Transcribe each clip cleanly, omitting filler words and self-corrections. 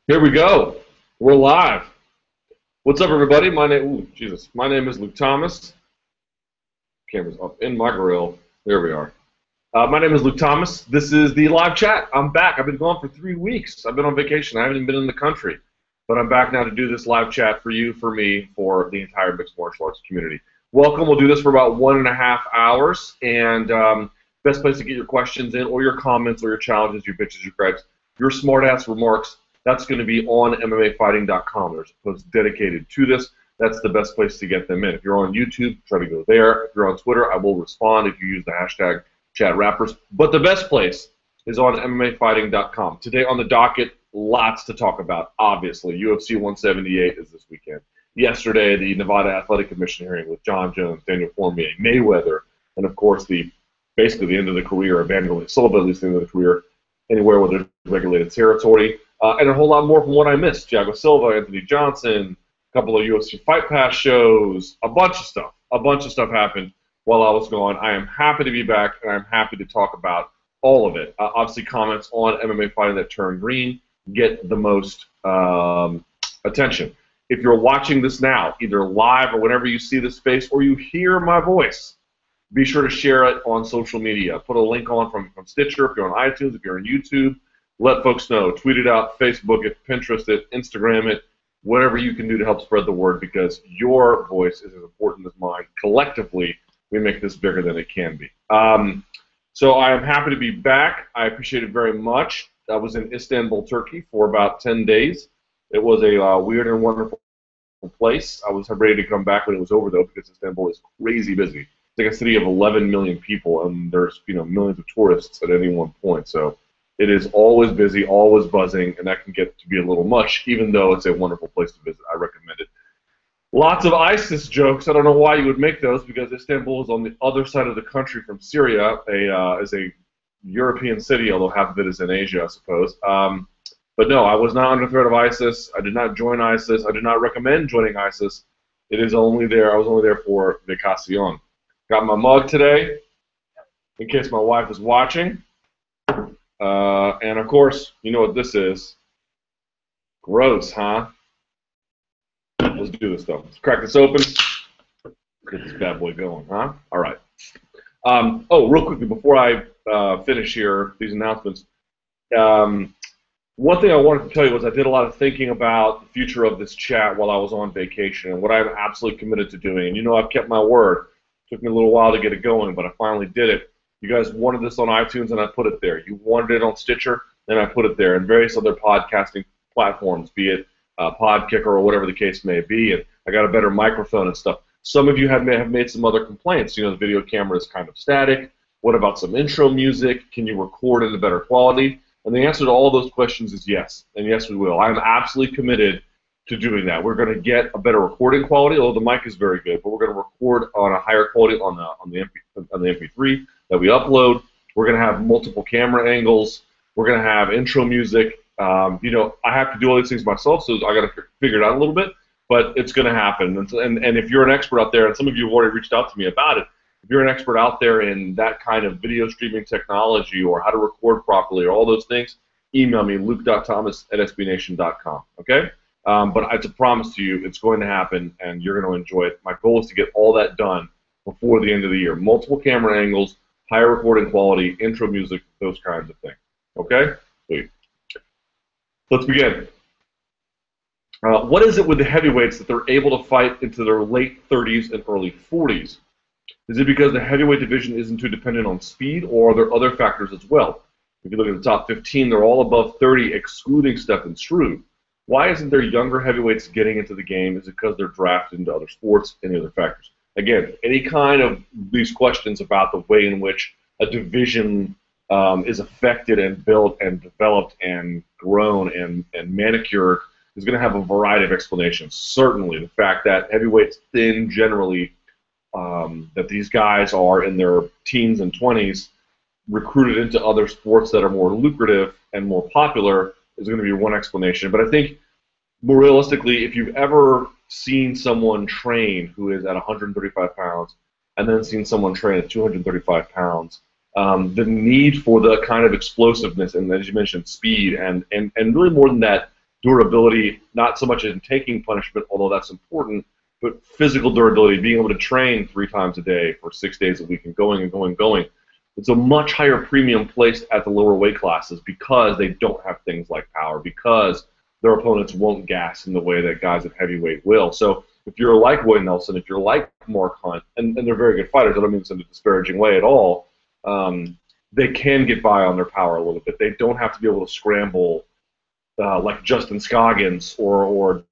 Here we go. We're live. What's up, everybody? My name is Luke Thomas. Camera's up in my grill. There we are. My name is Luke Thomas. This is the live chat. I'm back. I've been gone for 3 weeks. I've been on vacation. I haven't even been in the country. But I'm back now to do this live chat for you, for me, for the entire mixed martial arts community. Welcome. We'll do this for about 1.5 hours. And best place to get your questions in, or your comments, or your challenges, your bitches, your gripes, your smart-ass remarks. That's going to be on MMAfighting.com. There's a post dedicated to this. That's the best place to get them in. If you're on YouTube, try to go there. If you're on Twitter, I will respond if you use the hashtag #ChatRappers. But the best place is on MMAfighting.com. Today on the docket, lots to talk about, obviously. UFC 178 is this weekend. Yesterday, the Nevada Athletic Commission hearing with Jon Jones-Daniel Cormier, Mayweather, and of course, basically the end of the career of Wanderlei Silva, at least the end of the career, anywhere where there's regulated territory. And a whole lot more from what I missed. Thiago Silva, Anthony Johnson, a couple of UFC Fight Pass shows, a bunch of stuff. A bunch of stuff happened while I was gone. I am happy to be back, and I'm happy to talk about all of it. Obviously, comments on MMA Fighting that turn green get the most attention. If you're watching this now, either live or whenever you see this space, or you hear my voice, be sure to share it on social media. Put a link on from Stitcher, if you're on iTunes, if you're on YouTube. Let folks know. Tweet it out, Facebook it, Pinterest it, Instagram it, whatever you can do to help spread the word, because your voice is as important as mine. Collectively, we make this bigger than it can be. So I am happy to be back. I appreciate it very much. I was in Istanbul, Turkey for about 10 days. It was a weird and wonderful place. I was ready to come back when it was over, though, because Istanbul is crazy busy. It's like a city of 11 million people, and there's millions of tourists at any one point. So it is always busy, always buzzing, and that can get to be a little much, even though it's a wonderful place to visit. I recommend it. Lots of ISIS jokes. I don't know why you would make those, because Istanbul is on the other side of the country from Syria, as a European city, although half of it is in Asia, I suppose. But no, I was not under threat of ISIS. I did not join ISIS. I did not recommend joining ISIS. It is only there. I was only there for vacation. Got my mug today, in case my wife is watching. And of course, you know what this is. Gross, huh? Let's do this, though. Let's crack this open. Get this bad boy going, huh? All right. Oh, real quickly, before I finish here, these announcements, one thing I wanted to tell you was I did a lot of thinking about the future of this chat while I was on vacation, and what I'm absolutely committed to doing. And you know I've kept my word. It took me a little while to get it going, but I finally did it. You guys wanted this on iTunes, and I put it there. You wanted it on Stitcher, and I put it there, and various other podcasting platforms, be it Podkicker or whatever the case may be. And I got a better microphone and stuff. Some of you have made some other complaints. The video camera is kind of static. What about some intro music? Can you record in a better quality? And the answer to all those questions is yes, and yes, we will. I'm absolutely committed to doing that. We're going to get a better recording quality, although the mic is very good, but we're going to record on a higher quality on the MP3 that we upload. We're going to have multiple camera angles. We're going to have intro music. I have to do all these things myself, so I got to figure it out a little bit, but it's going to happen. And if you're an expert out there, and some of you have already reached out to me about it, if you're an expert out there in that kind of video streaming technology or how to record properly or all those things, email me, luke.thomas@sbnation.com, okay? But it's a promise to you, it's going to happen, and you're going to enjoy it. My goal is to get all that done before the end of the year. Multiple camera angles, higher recording quality, intro music, those kinds of things. Okay? Sweet. Let's begin. What is it with the heavyweights that they're able to fight into their late 30s and early 40s? Is it because the heavyweight division isn't too dependent on speed, or are there other factors as well? If you look at the top 15, they're all above 30, excluding Stefan Struve. Why isn't there younger heavyweights getting into the game? Is it because they're drafted into other sports? Any other factors? Again, any kind of these questions about the way in which a division is affected and built and developed and grown and manicured is going to have a variety of explanations. Certainly, the fact that heavyweights thin generally, that these guys are in their teens and 20s, recruited into other sports that are more lucrative and more popular, is going to be one explanation. But I think, more realistically, if you've ever seen someone train who is at 135 pounds and then seen someone train at 235 pounds, the need for the kind of explosiveness and, as you mentioned, speed and really more than that, durability, not so much in taking punishment, although that's important, but physical durability, being able to train 3 times a day for 6 days a week and going and going and going. It's a much higher premium placed at the lower weight classes because they don't have things like power, because their opponents won't gas in the way that guys at heavyweight will. So if you're like Roy Nelson, if you're like Mark Hunt, and they're very good fighters, I don't mean this in a disparaging way at all, they can get by on their power a little bit. They don't have to be able to scramble like Justin Scoggins or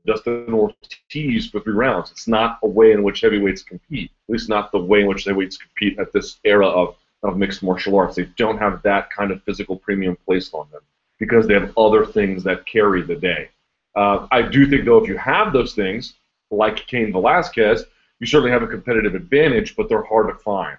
Dustin Ortiz for 3 rounds. It's not a way in which heavyweights compete, at least not the way in which heavyweights compete at this era of mixed martial arts. They don't have that kind of physical premium placed on them because they have other things that carry the day. I do think, though, if you have those things, like Cain Velasquez, you certainly have a competitive advantage, but they're hard to find.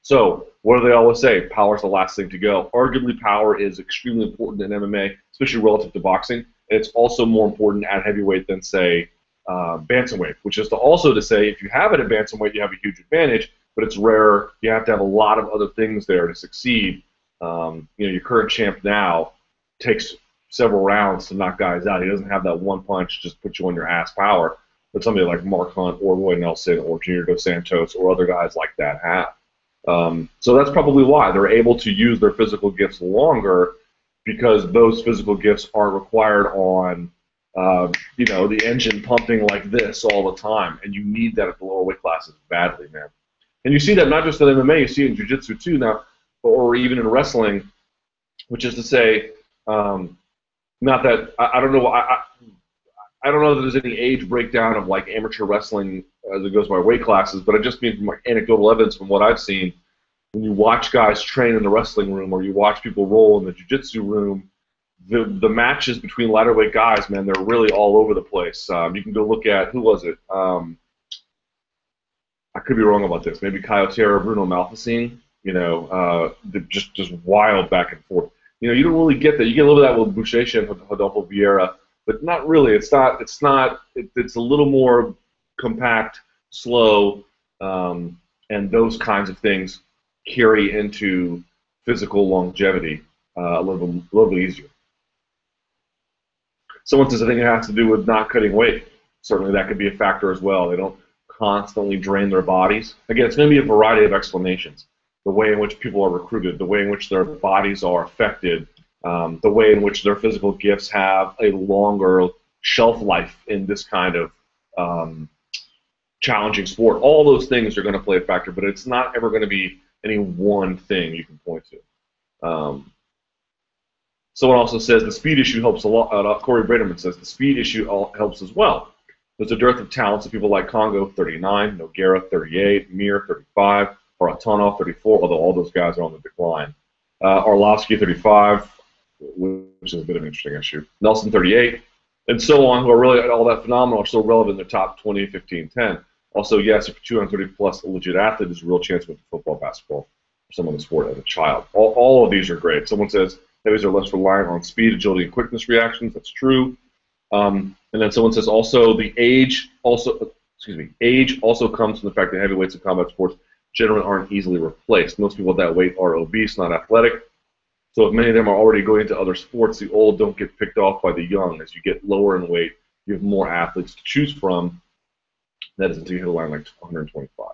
So what do they always say? Power's the last thing to go. Arguably, power is extremely important in MMA, especially relative to boxing. And it's also more important at heavyweight than, say, bantamweight, which is to say if you have it at bantamweight, you have a huge advantage, but it's rare. You have to have a lot of other things there to succeed. Your current champ now takes several rounds to knock guys out. He doesn't have that one punch just put you on your ass power that somebody like Mark Hunt or Roy Nelson or Junior Dos Santos or other guys like that have. So that's probably why they're able to use their physical gifts longer, because those physical gifts aren't required on, the engine pumping like this all the time, and you need that at the lower weight classes badly, man. And you see that not just in MMA, you see it in jiu-jitsu too now, or even in wrestling, which is to say, not that I don't know. I don't know that there's any age breakdown of like amateur wrestling as it goes by weight classes, but I just mean from like anecdotal evidence from what I've seen. When you watch guys train in the wrestling room or you watch people roll in the jiu-jitsu room, the matches between lighter weight guys, man, they're really all over the place. You can go look at, who was it? I could be wrong about this. Maybe Caio Bruno Malfacine. Just wild back and forth. You don't really get that. You get a little of that with Boucher and Rodolfo Vieira, but not really. It's a little more compact, slow, and those kinds of things carry into physical longevity a little bit easier. Someone says, I think it has to do with not cutting weight. Certainly that could be a factor as well. They don't constantly drain their bodies. Again, it's going to be a variety of explanations. The way in which people are recruited, the way in which their bodies are affected, the way in which their physical gifts have a longer shelf life in this kind of challenging sport. All those things are going to play a factor, but it's not ever going to be any one thing you can point to. Someone also says the speed issue helps a lot. Corey Braderman says the speed issue helps as well. There's a dearth of talents of people like Congo, 39, Nogueira, 38, Mir, 35, Baratonov, 34, although all those guys are on the decline. Arlovsky, 35, which is a bit of an interesting issue. Nelson, 38, and so on, who are really all that phenomenal, are still relevant in the top 20, 15, 10. Also, yes, if you're 230-plus a legit athlete, there's a real chance with football, basketball, or some other sport as a child. All of these are great. Someone says heavies are less reliant on speed, agility, and quickness reactions. That's true. And then someone says also age also comes from the fact that heavyweights in combat sports generally aren't easily replaced. Most people at that weight are obese, not athletic. So if many of them are already going into other sports, the old don't get picked off by the young. As you get lower in weight, you have more athletes to choose from. That is until you hit a line like 125,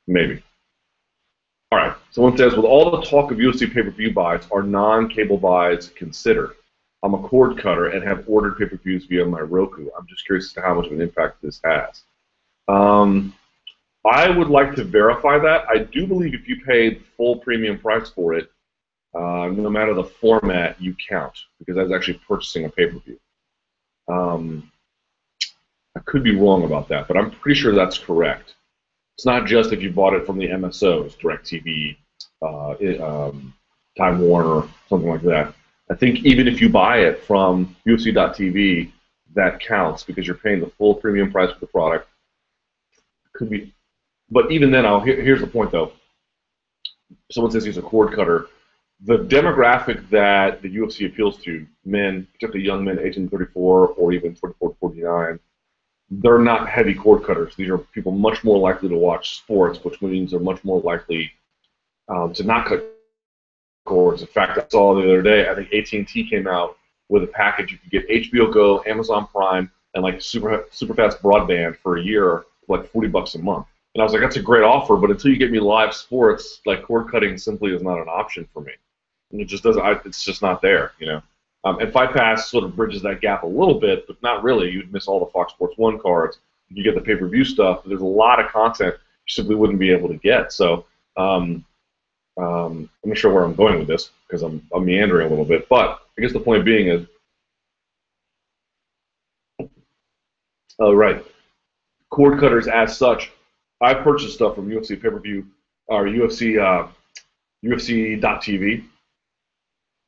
maybe. All right, someone says, with all the talk of UFC pay-per-view buys, are non-cable buys considered? I'm a cord cutter and have ordered pay-per-views via my Roku. I'm just curious as to how much of an impact this has. I would like to verify that. I do believe if you paid full premium price for it, no matter the format, you count, because that's actually purchasing a pay-per-view. I could be wrong about that, but I'm pretty sure that's correct. It's not just if you bought it from the MSOs, DirecTV, Time Warner, something like that. I think even if you buy it from UFC.tv, that counts because you're paying the full premium price for the product. Could be, but even then, here's the point though. Someone says he's a cord cutter. The demographic that the UFC appeals to, men, particularly young men, 18 to 34 or even 24 to 49, they're not heavy cord cutters. These are people much more likely to watch sports, which means they're much more likely to not cut cords. In fact, I saw the other day, I think AT&T came out with a package. You could get HBO Go, Amazon Prime, and like super fast broadband for a year, for like $40 a month. And I was like, that's a great offer, but until you get me live sports, like cord cutting simply is not an option for me. And it just doesn't. It's just not there, you know. And Fight Pass sort of bridges that gap a little bit, but not really. You'd miss all the Fox Sports 1 cards. You get the pay-per-view stuff. There's a lot of content you simply wouldn't be able to get. So I'm not sure where I'm going with this because I'm meandering a little bit. But I guess the point being is, right, cord cutters as such. I purchased stuff from UFC pay-per-view or UFC.tv.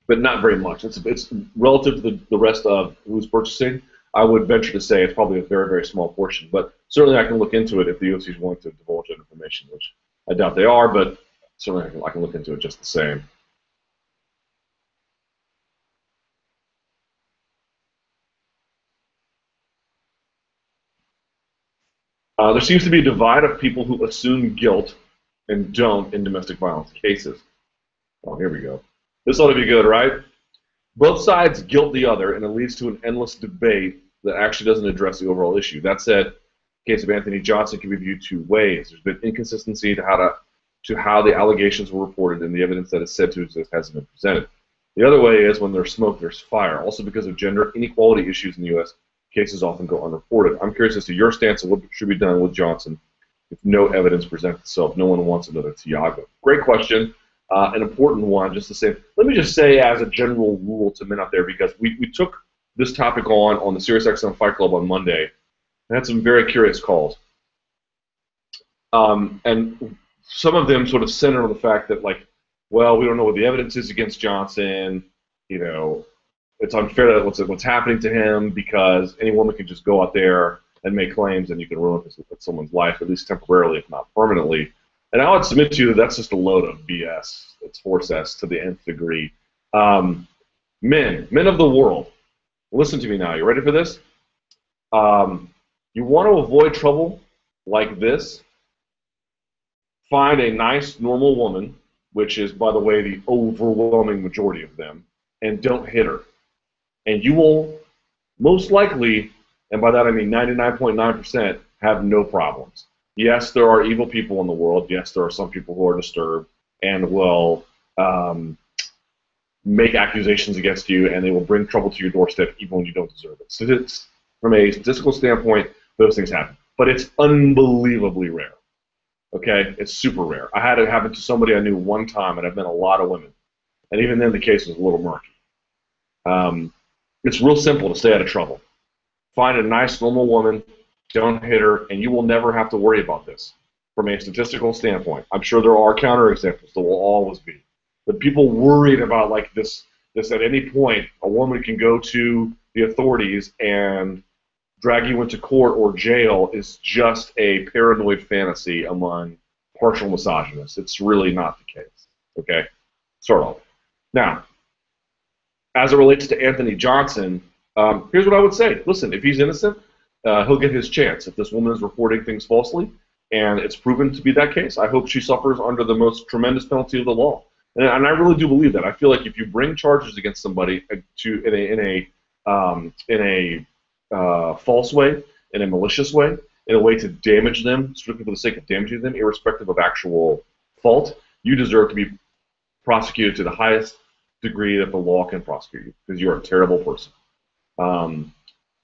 But not very much. It's relative to the rest of who's purchasing. I would venture to say it's probably a very, very small portion. But certainly I can look into it if the UFC is willing to divulge that information, which I doubt they are, but certainly I can look into it just the same. There seems to be a divide of people who assume guilt and don't in domestic violence cases. Oh, here we go. This ought to be good, right? Both sides guilt the other, and it leads to an endless debate that actually doesn't address the overall issue. That said, the case of Anthony Johnson can be viewed two ways. There's been inconsistency to how the allegations were reported and the evidence that is said to exist hasn't been presented. The other way is when there's smoke, there's fire. Also, because of gender inequality issues in the U.S., cases often go unreported. I'm curious as to your stance on what should be done with Johnson if no evidence presents itself. No one wants another Thiago. Great question. An important one, just to say. Let me just say as a general rule to men out there, because we took this topic on the SiriusXM Fight Club on Monday and had some very curious calls. And some of them sort of centered on the fact that, like, well, we don't know what the evidence is against Johnson. You know, it's unfair that what's happening to him because any woman can just go out there and make claims and you can ruin someone's life, at least temporarily, if not permanently. And I would submit to you that that's just a load of BS. It's force S to the nth degree. Men of the world, listen to me now. You ready for this? You want to avoid trouble like this? Find a nice, normal woman, which is, by the way, the overwhelming majority of them, and don't hit her. And you will most likely, and by that I mean 99.9%, have no problems. Yes, there are evil people in the world. Yes, there are some people who are disturbed and will make accusations against you, and they will bring trouble to your doorstep even when you don't deserve it. So it's, from a statistical standpoint, those things happen. But it's unbelievably rare. Okay? It's super rare. I had it happen to somebody I knew one time, and I've met a lot of women. And even then, the case was a little murky. It's real simple to stay out of trouble. Find a nice, normal woman. Don't hit her, and you will never have to worry about this from a statistical standpoint. I'm sure there are counterexamples. There will always be. But people worried about like this at any point, a woman can go to the authorities and drag you into court or jail is just a paranoid fantasy among partial misogynists. It's really not the case. Okay? Sort of. Now, as it relates to Anthony Johnson, here's what I would say. Listen, if he's innocent, he'll get his chance. If this woman is reporting things falsely and it's proven to be that case, I hope she suffers under the most tremendous penalty of the law. And I really do believe that. I feel like if you bring charges against somebody in a false way, in a malicious way, in a way to damage them, strictly for the sake of damaging them, irrespective of actual fault, you deserve to be prosecuted to the highest degree that the law can prosecute you, because you're a terrible person.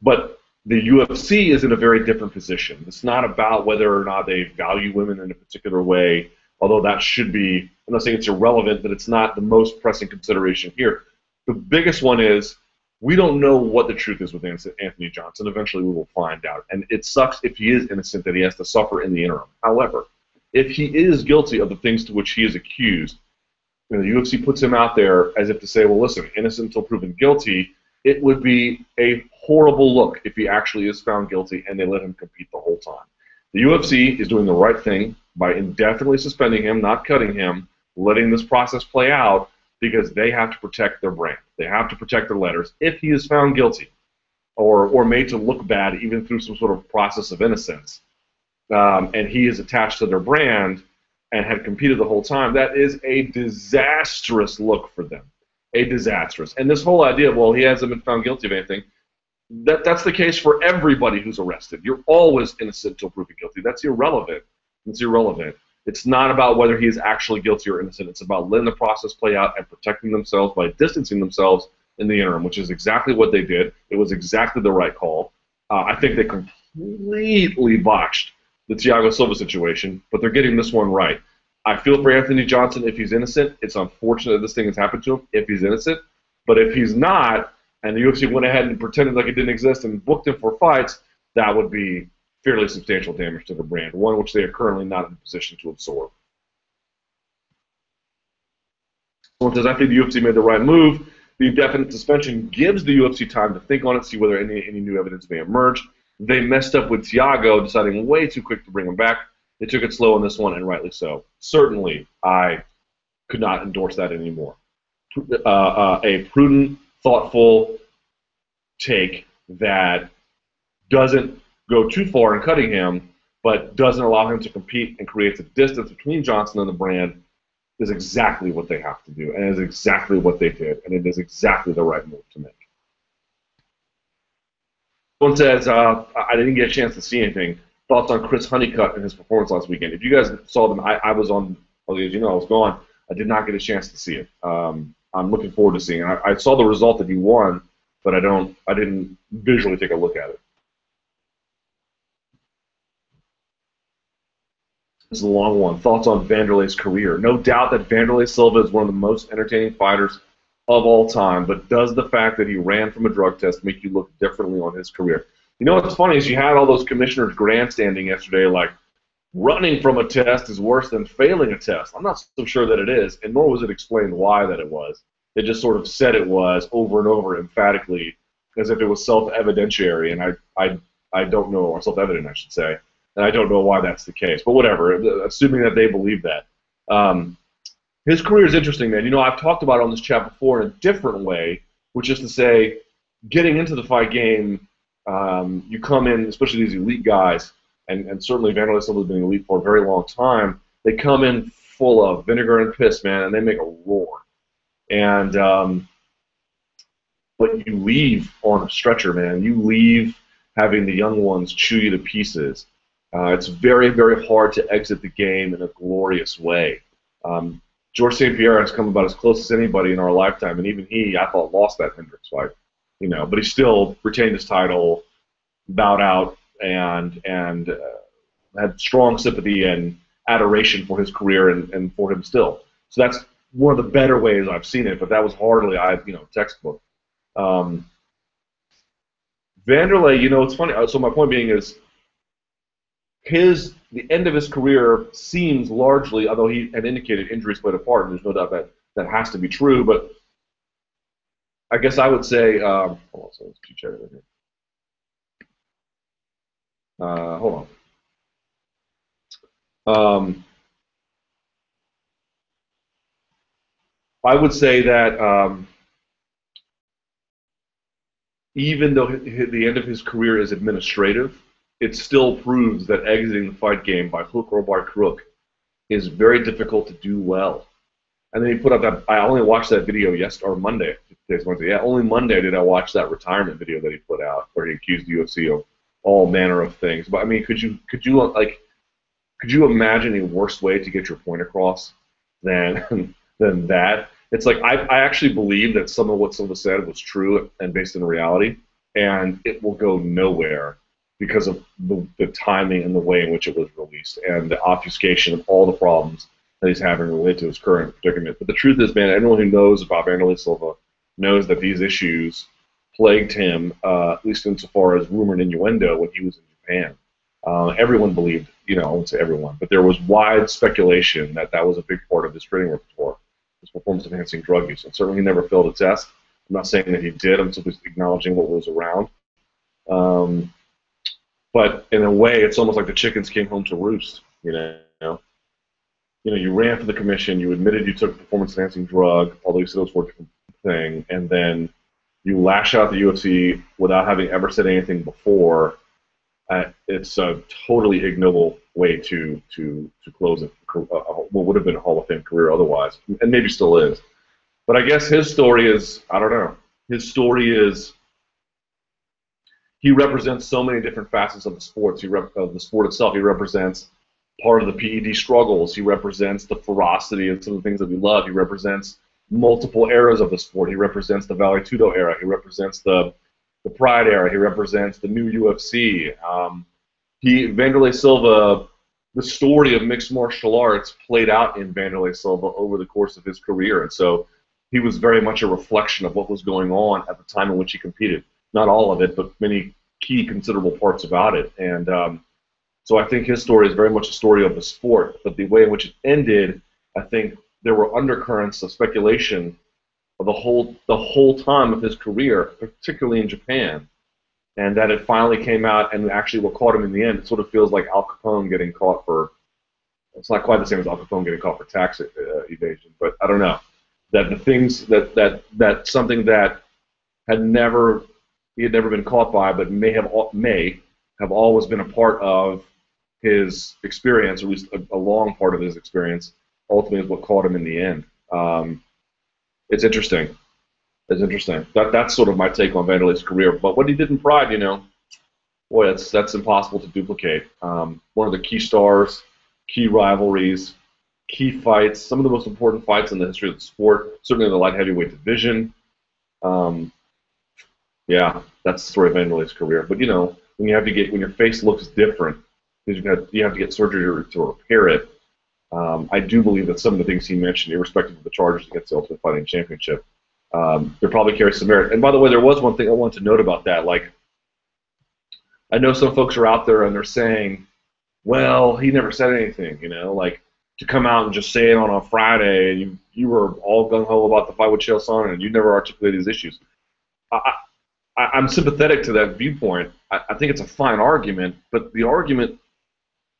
But the UFC is in a very different position. It's not about whether or not they value women in a particular way, although that should be, I'm not saying it's irrelevant, but it's not the most pressing consideration here. The biggest one is we don't know what the truth is with Anthony Johnson. Eventually we will find out. And it sucks if he is innocent that he has to suffer in the interim. However, if he is guilty of the things to which he is accused, the UFC puts him out there as if to say, well, listen, innocent until proven guilty, it would be a horrible look if he actually is found guilty and they let him compete the whole time. The UFC is doing the right thing by indefinitely suspending him, not cutting him, letting this process play out, because they have to protect their brand. They have to protect their letters. If he is found guilty or made to look bad even through some sort of process of innocence, and he is attached to their brand and had competed the whole time, that is a disastrous look for them. a disastrous. And this whole idea, well, he hasn't been found guilty of anything, that's the case for everybody who's arrested. You're always innocent until proven guilty. That's irrelevant. It's irrelevant. It's not about whether he is actually guilty or innocent. It's about letting the process play out and protecting themselves by distancing themselves in the interim, which is exactly what they did. It was exactly the right call. I think they completely botched the Thiago Silva situation, but they're getting this one right. I feel for Anthony Johnson if he's innocent. It's unfortunate this thing has happened to him if he's innocent. But if he's not, and the UFC went ahead and pretended like it didn't exist and booked him for fights, that would be fairly substantial damage to the brand, one which they are currently not in a position to absorb. Because I think the UFC made the right move. The indefinite suspension gives the UFC time to think on it, see whether any new evidence may emerge. They messed up with Thiago, deciding way too quick to bring him back. They took it slow on this one, and rightly so. Certainly, I could not endorse that anymore. A prudent, thoughtful take that doesn't go too far in cutting him, but doesn't allow him to compete and creates a distance between Johnson and the brand is exactly what they have to do, and is exactly what they did, and it is exactly the right move to make. One says, I didn't get a chance to see anything. Thoughts on Chris Honeycutt and his performance last weekend? If you guys saw them, I was on, as you know, I was gone. I did not get a chance to see it. I'm looking forward to seeing it. I saw the result that he won, but I didn't visually take a look at it. This is a long one. Thoughts on Wanderlei's career? No doubt that Wanderlei Silva is one of the most entertaining fighters of all time, but does the fact that he ran from a drug test make you look differently on his career? You know what's funny is you had all those commissioners grandstanding yesterday like running from a test is worse than failing a test. I'm not so sure that it is, and nor was it explained why that it was. They just sort of said it was over and over emphatically as if it was self-evidentiary, and I don't know, or self-evident I should say, and I don't know why that's the case. But whatever, assuming that they believe that. His career is interesting, man. You know, I've talked about it on this chat before in a different way, which is to say, getting into the fight game, you come in, especially these elite guys, and certainly Wanderlei Silva has been elite for a very long time, they come in full of vinegar and piss, man, and they make a roar. And but you leave on a stretcher, man. You leave having the young ones chew you to pieces. It's very, very hard to exit the game in a glorious way. George St. Pierre has come about as close as anybody in our lifetime, and even he, I thought, lost that Hendricks fight. You know, but he still retained his title, bowed out, and had strong sympathy and adoration for his career and for him still. So that's one of the better ways I've seen it, but that was hardly, textbook. Wanderlei, you know, it's funny. So my point being is, the end of his career seems largely, although he had indicated injuries played a part, and there's no doubt that that has to be true, but I guess I would say, hold on, so let's keep checking here. Hold on. I would say that even though the end of his career is administrative, it still proves that exiting the fight game by hook or by crook is very difficult to do well. And then he put up that, I only watched that video yesterday, or Monday. Yeah, only Monday did I watch that retirement video that he put out, where he accused the UFC of all manner of things. But I mean, could you imagine a worse way to get your point across than that? It's like I actually believe that some of what Silva said was true and based in reality, and it will go nowhere because of the timing and the way in which it was released and the obfuscation of all the problems that he's having related to his current predicament. But the truth is, man, everyone who knows about Wanderlei Silva knows that these issues plagued him, at least insofar as rumor and innuendo, when he was in Japan. Everyone believed, I won't say everyone, but there was wide speculation that that was a big part of his training repertoire, his performance-enhancing drug use. And certainly he never failed a test. I'm not saying that he did. I'm simply acknowledging what was around. But in a way, it's almost like the chickens came home to roost, you ran for the commission, you admitted you took a performance-enhancing drug, although you said it was for a different thing, and then you lash out the UFC without having ever said anything before. It's a totally ignoble way to close what would have been a Hall of Fame career otherwise, and maybe still is. But I guess his story is, I don't know. His story is he represents so many different facets of the sports. Of the sport itself. He represents part of the PED struggles. He represents the ferocity of some of the things that we love. He represents multiple eras of the sport. He represents the Vale Tudo era. He represents the Pride era. He represents the new UFC. Wanderlei Silva, the story of mixed martial arts played out in Wanderlei Silva over the course of his career, and so he was very much a reflection of what was going on at the time in which he competed. Not all of it, but many key considerable parts about it. And so I think his story is very much a story of the sport, but the way in which it ended, I think there were undercurrents of speculation of the whole time of his career, particularly in Japan, and that it finally came out and actually what caught him in the end. It sort of feels like Al Capone getting caught for, it's not quite the same as Al Capone getting caught for tax evasion, but I don't know. That the things that something that he had never been caught by, but may have always been a part of his experience, or at least a long part of his experience, ultimately is what caught him in the end. It's interesting. It's interesting. That's sort of my take on Wanderlei's career. But what he did in Pride, you know, boy, that's impossible to duplicate. One of the key stars, key rivalries, key fights, some of the most important fights in the history of the sport, certainly in the light heavyweight division. Yeah, that's the story of Wanderlei's career. But you know, when your face looks different, because you have to get surgery to repair it. I do believe that some of the things he mentioned, irrespective of the charges against the Ultimate Fighting Championship, they probably carry some merit. And by the way, there was one thing I wanted to note about that. Like, I know some folks are out there and they're saying, well, he never said anything, you know, like to come out and just say it on a Friday, and you were all gung-ho about the fight with Chael Sonnen and you never articulated his issues. I'm sympathetic to that viewpoint. I think it's a fine argument, but the argument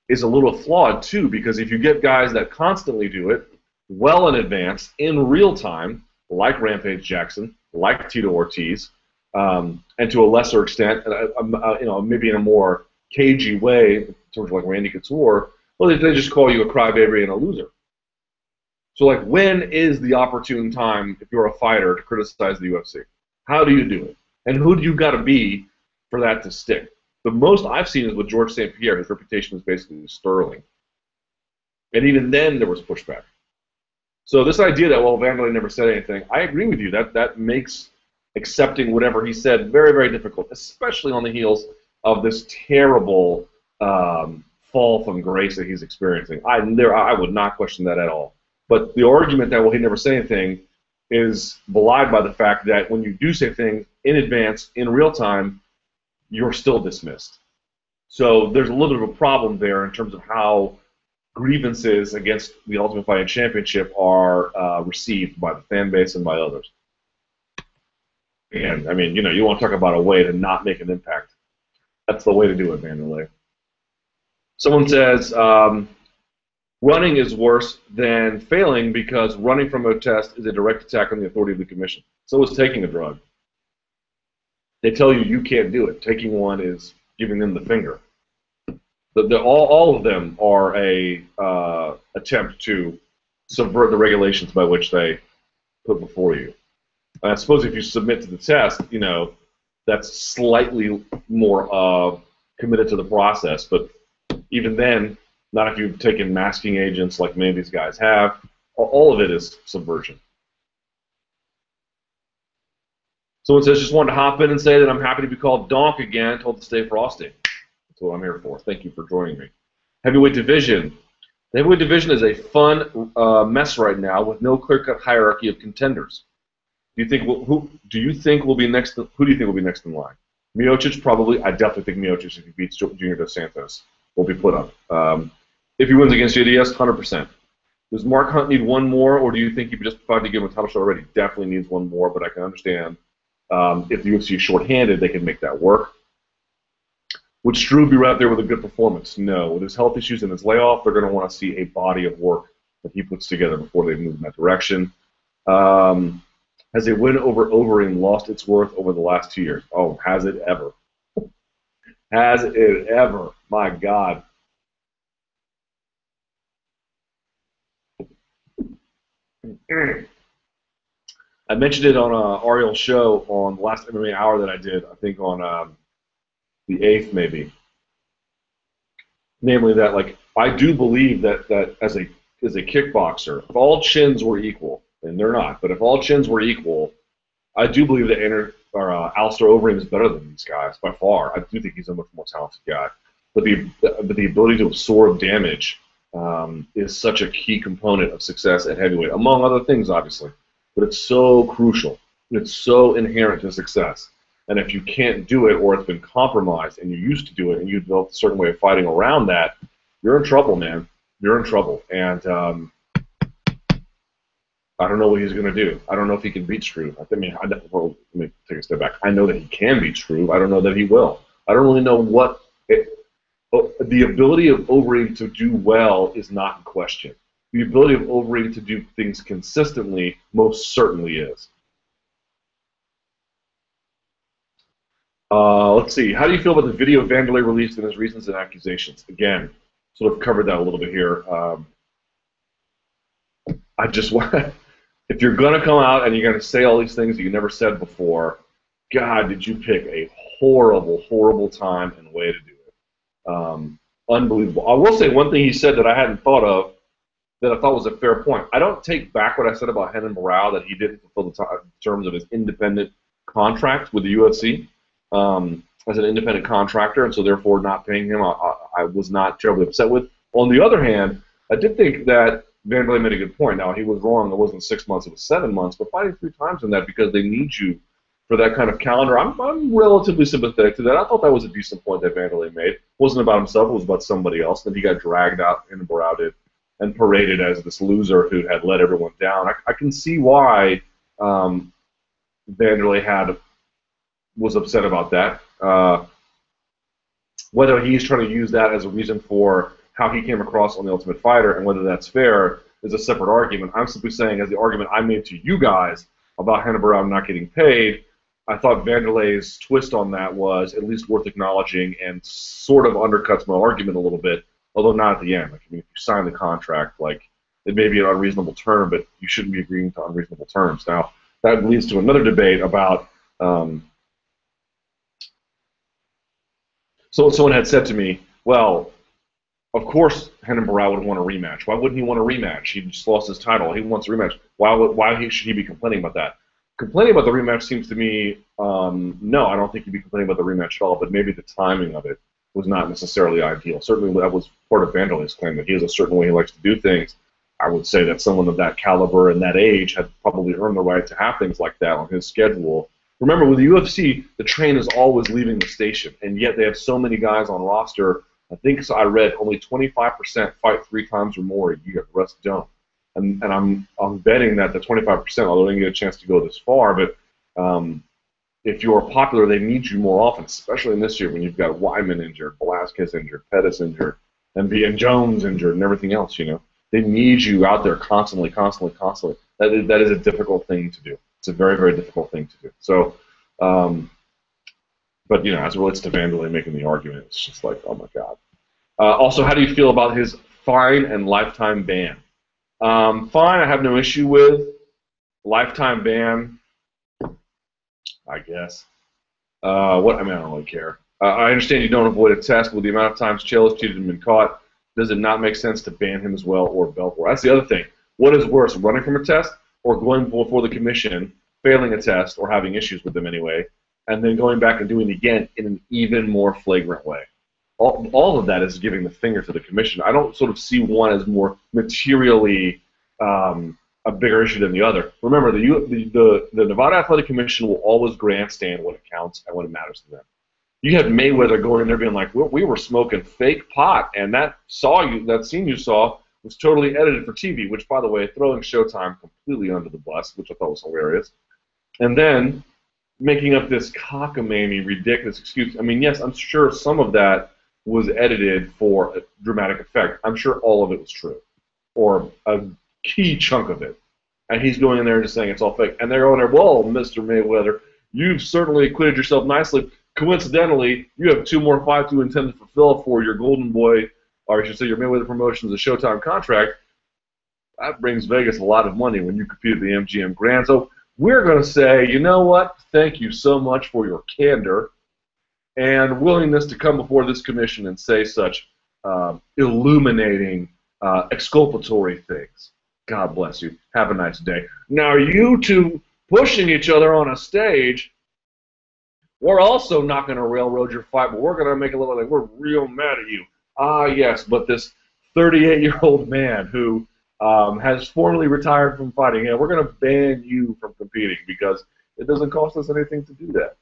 is a little flawed too, because if you get guys that constantly do it well in advance, in real time, like Rampage Jackson, like Tito Ortiz, and to a lesser extent, you know, maybe in a more cagey way, in terms of like Randy Couture, well, they just call you a crybaby and a loser. So, like, when is the opportune time, if you're a fighter, to criticize the UFC? How do you do it? And who do you got to be for that to stick? The most I've seen is with George St. Pierre. His reputation was basically sterling. And even then, there was pushback. So this idea that, well, Wanderlei never said anything, I agree with you. That makes accepting whatever he said very, very difficult, especially on the heels of this terrible fall from grace that he's experiencing. I would not question that at all. But the argument that, well, he never said anything is belied by the fact that when you do say things in advance, in real time, you're still dismissed. So there's a little bit of a problem there in terms of how grievances against the Ultimate Fighting Championship are received by the fan base and by others. And, I mean, you know, you want to talk about a way to not make an impact. That's the way to do it, Wanderlei. Someone says, running is worse than failing because running from a test is a direct attack on the authority of the commission. So is taking a drug. They tell you you can't do it. Taking one is giving them the finger. All of them are a attempt to subvert the regulations by which they put before you. And I suppose if you submit to the test, you know, that's slightly more committed to the process. But even then, not if you've taken masking agents like many of these guys have. All of it is subversion. Someone says, just wanted to hop in and say that I'm happy to be called Donk again, told to stay frosty. That's what I'm here for. Thank you for joining me. Heavyweight division. The heavyweight division is a fun mess right now with no clear-cut hierarchy of contenders. Do you think who do you think will be next? Who do you think will be next in line? Miocic, probably. I definitely think Miocic, if he beats Junior Dos Santos, will be put up. If he wins against JDS, 100%. Does Mark Hunt need one more, or do you think he'd be justified to give him a title shot already? Definitely needs one more, but I can understand if the UFC is shorthanded, they can make that work. Would Struve be right there with a good performance? No. With his health issues and his layoff, they're going to want to see a body of work that he puts together before they move in that direction. Has a win over Overeem lost its worth over the last 2 years? Oh, has it ever? Has it ever? My God. I mentioned it on Ariel's show on the last MMA Hour that I did, I think on the 8th maybe. Namely that, like, I do believe that as a kickboxer, if all chins were equal, and they're not, but if all chins were equal, I do believe that Alistair Overeem is better than these guys by far. I do think he's a much more talented guy. But the ability to absorb damage is such a key component of success at heavyweight, among other things, obviously. But it's so crucial. It's so inherent to success. And if you can't do it, or it's been compromised, and you used to do it, and you developed a certain way of fighting around that, you're in trouble, man. You're in trouble. And I don't know what he's going to do. I don't know if he can beat Struve. Let me take a step back. I know that he can beat Struve. I don't know that he will. I don't really know what the ability of Overeem to do well is not in question. The ability of Overeem to do things consistently most certainly is. Let's see. How do you feel about the video Wanderlei released and his reasons and accusations? Again, sort of covered that a little bit here. I just want, if you're going to come out and you're going to say all these things that you never said before, God, did you pick a horrible, horrible time and way to do it. Unbelievable. I will say one thing he said that I hadn't thought of that I thought was a fair point. I don't take back what I said about Renan Barão, that he didn't fulfill the terms of his independent contract with the UFC as an independent contractor, and so therefore not paying him I was not terribly upset with. On the other hand, I did think that Wanderlei made a good point. Now, he was wrong. It wasn't 6 months, it was 7 months, but fighting 3 times in that because they need you for that kind of calendar, I'm relatively sympathetic to that. I thought that was a decent point that Wanderlei made. It wasn't about himself, it was about somebody else. Then he got dragged out and Barão and paraded as this loser who had let everyone down. I can see why Wanderlei was upset about that. Whether he's trying to use that as a reason for how he came across on The Ultimate Fighter and whether that's fair is a separate argument. I'm simply saying, as the argument I made to you guys about Renan Barão not getting paid, I thought Wanderlei's twist on that was at least worth acknowledging and sort of undercuts my argument a little bit, although not at the end. Like, I mean, if you sign the contract, like, it may be an unreasonable term, but you shouldn't be agreeing to unreasonable terms. Now, that leads to another debate about so someone had said to me, well, of course Renan Barão would want a rematch. Why wouldn't he want a rematch? He just lost his title. He wants a rematch. Why should he be complaining about that? Complaining about the rematch seems to me, no, I don't think he'd be complaining about the rematch at all, but maybe the timing of it was not necessarily ideal. Certainly that was part of Wanderlei's claim, that he has a certain way he likes to do things. I would say that someone of that caliber and that age had probably earned the right to have things like that on his schedule. Remember, with the UFC, the train is always leaving the station, and yet they have so many guys on roster. I think so I read only 25% fight 3 times or more a year. The rest don't. And I'm betting that the 25%, although they didn't get a chance to go this far, but if you're popular, they need you more often, especially in this year when you've got Wyman injured, Velasquez injured, Pettis injured, and Jones injured, and everything else. You know, they need you out there constantly. That is a difficult thing to do. It's a very, very difficult thing to do. So, but, you know, as it relates to Wanderlei making the argument, it's just like, oh my God. Also, how do you feel about his fine and lifetime ban? Fine, I have no issue with. Lifetime ban, I guess. I don't really care. I understand you don't avoid a test. With the amount of times Chael has cheated and been caught, does it not make sense to ban him as well, or Belfort? That's the other thing. What is worse, running from a test or going before the commission, failing a test or having issues with them anyway, and then going back and doing it again in an even more flagrant way? All of that is giving the finger to the commission. I don't sort of see one as more materially a bigger issue than the other. Remember, the Nevada Athletic Commission will always grandstand when it counts and when it matters to them. You had Mayweather going in there being like, we were smoking fake pot, and that scene you saw was totally edited for TV, which, by the way, throwing Showtime completely under the bus, which I thought was hilarious. And then making up this cockamamie, ridiculous excuse. I mean, yes, I'm sure some of that was edited for a dramatic effect. I'm sure all of it was true, or a key chunk of it. And he's going in there and just saying it's all fake. And they're going there, well, Mr. Mayweather, you've certainly acquitted yourself nicely. Coincidentally, you have 2 more fights you intend to fulfill for your Golden Boy, or I should say your Mayweather Promotions, a Showtime contract. That brings Vegas a lot of money when you compete at the MGM Grand. So we're going to say, you know what? Thank you so much for your candor and willingness to come before this commission and say such illuminating, exculpatory things. God bless you. Have a nice day. Now, you two pushing each other on a stage, we're also not going to railroad your fight, but we're going to make it look like we're real mad at you. Ah, yes, but this 38-year-old man who has formally retired from fighting, yeah, we're going to ban you from competing because it doesn't cost us anything to do that.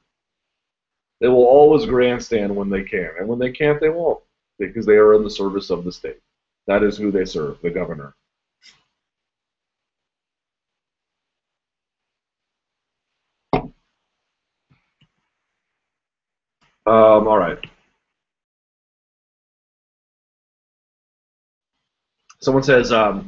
They will always grandstand when they can, and when they can't, they won't, because they are in the service of the state. That is who they serve, the governor. All right. Someone says, so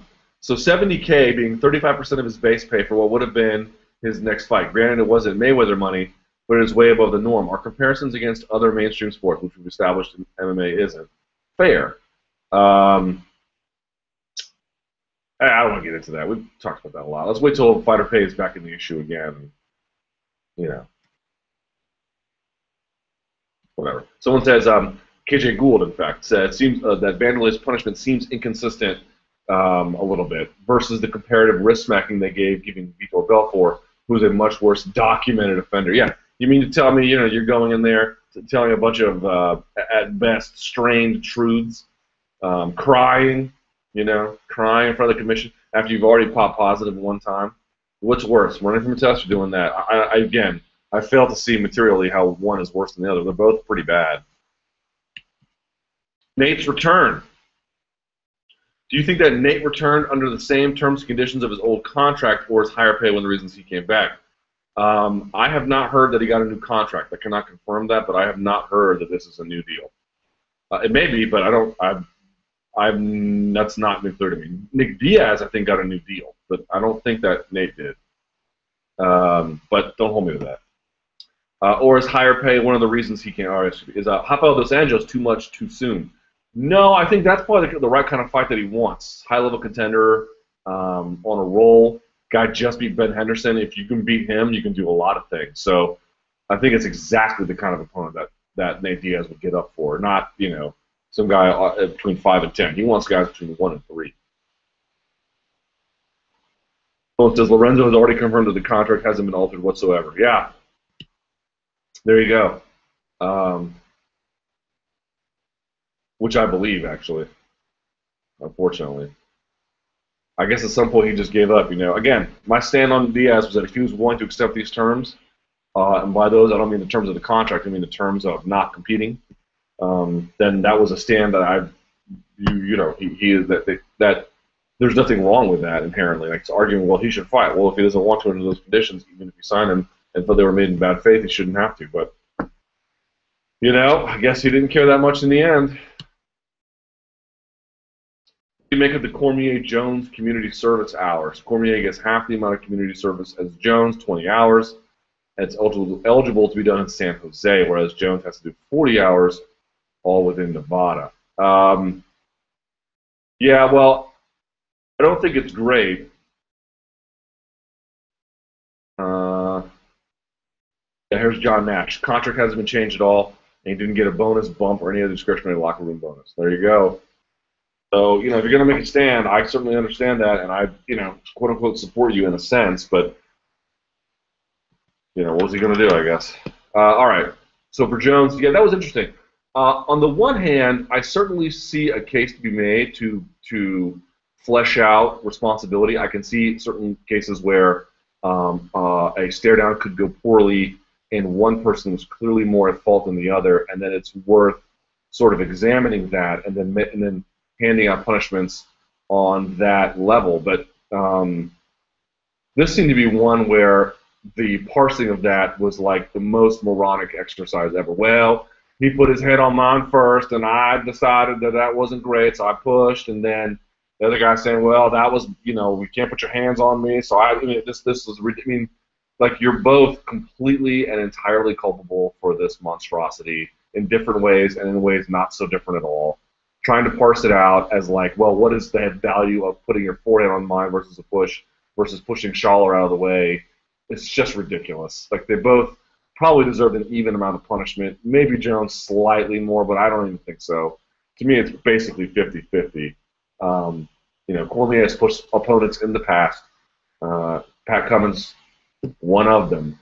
$70K being 35% of his base pay for what would have been his next fight. Granted, it wasn't Mayweather money, but it is way above the norm. Our comparisons against other mainstream sports, which we've established in MMA, isn't fair. I don't want to get into that. We've talked about that a lot. Let's wait till fighter pay is back in the issue again. You know, whatever. Someone says, KJ Gould, in fact, said it seems that Wanderlei's punishment seems inconsistent a little bit versus the comparative wrist smacking they giving Vitor Belfort, who's a much worse documented offender. Yeah, you mean to tell me, you know, you're going in there telling a bunch of, at best, strained truths, crying, you know, crying in front of the commission after you've already popped positive one time? What's worse, running from a test or doing that? Again, I fail to see materially how one is worse than the other. They're both pretty bad. Nate's return. Do you think that Nate returned under the same terms and conditions of his old contract or his higher pay one of the reasons he came back? I have not heard that he got a new contract. I cannot confirm that, but I have not heard that this is a new deal. It may be, but I don't. That's not been clear to me. Nick Diaz, I think, got a new deal, but I don't think that Nate did. But don't hold me to that. Or is higher pay one of the reasons he can't? Or is Rafael dos Anjos too much too soon? No, I think that's probably the right kind of fight that he wants. High-level contender, on a roll. Guy just beat Ben Henderson. If you can beat him, you can do a lot of things. So I think it's exactly the kind of opponent that Nate Diaz would get up for. Not, you know, some guy between 5 and 10. He wants guys between 1 and 3. Well, does Lorenzo has already confirmed that the contract hasn't been altered whatsoever? Yeah. There you go. Which I believe, actually. Unfortunately. I guess at some point he just gave up, you know. Again, my stand on Diaz was that if he was willing to accept these terms, and by those I don't mean the terms of the contract, I mean the terms of not competing, then that was a stand that that there's nothing wrong with that inherently. Like, it's arguing, well, he should fight. Well, if he doesn't want to under those conditions, even if you sign him and thought they were made in bad faith, he shouldn't have to. But, you know, I guess he didn't care that much in the end. You make up the Cormier-Jones community service hours. Cormier gets half the amount of community service as Jones, 20 hours. And it's eligible to be done in San Jose, whereas Jones has to do 40 hours, all within Nevada. Yeah, well, I don't think it's great. Yeah, here's John Nash. Contract hasn't been changed at all, and he didn't get a bonus, bump, or any other discretionary locker room bonus. There you go. So, you know, if you're going to make a stand, I certainly understand that, and I, you know, quote-unquote support you in a sense, but, you know, what was he going to do, I guess? All right. So for Jones, yeah, that was interesting. On the one hand, I certainly see a case to be made to flesh out responsibility. I can see certain cases where a stare-down could go poorly, and one person was clearly more at fault than the other, and then it's worth sort of examining that and then handing out punishments on that level. But this seemed to be one where the parsing of that was like the most moronic exercise ever. Well, he put his head on mine first, and I decided that wasn't great, so I pushed, and then the other guy saying, well, that was, you know, you can't put your hands on me, so this was, I mean, like, you're both completely and entirely culpable for this monstrosity in different ways and in ways not so different at all. Trying to parse it out as like, well, what is the value of putting your forehead on mine versus a push versus pushing Schaller out of the way? it's just ridiculous. Like, they both probably deserved an even amount of punishment. Maybe Jones slightly more, but I don't even think so. To me, it's basically 50-50. Cormier has pushed opponents in the past. Pat Cummins, one of them.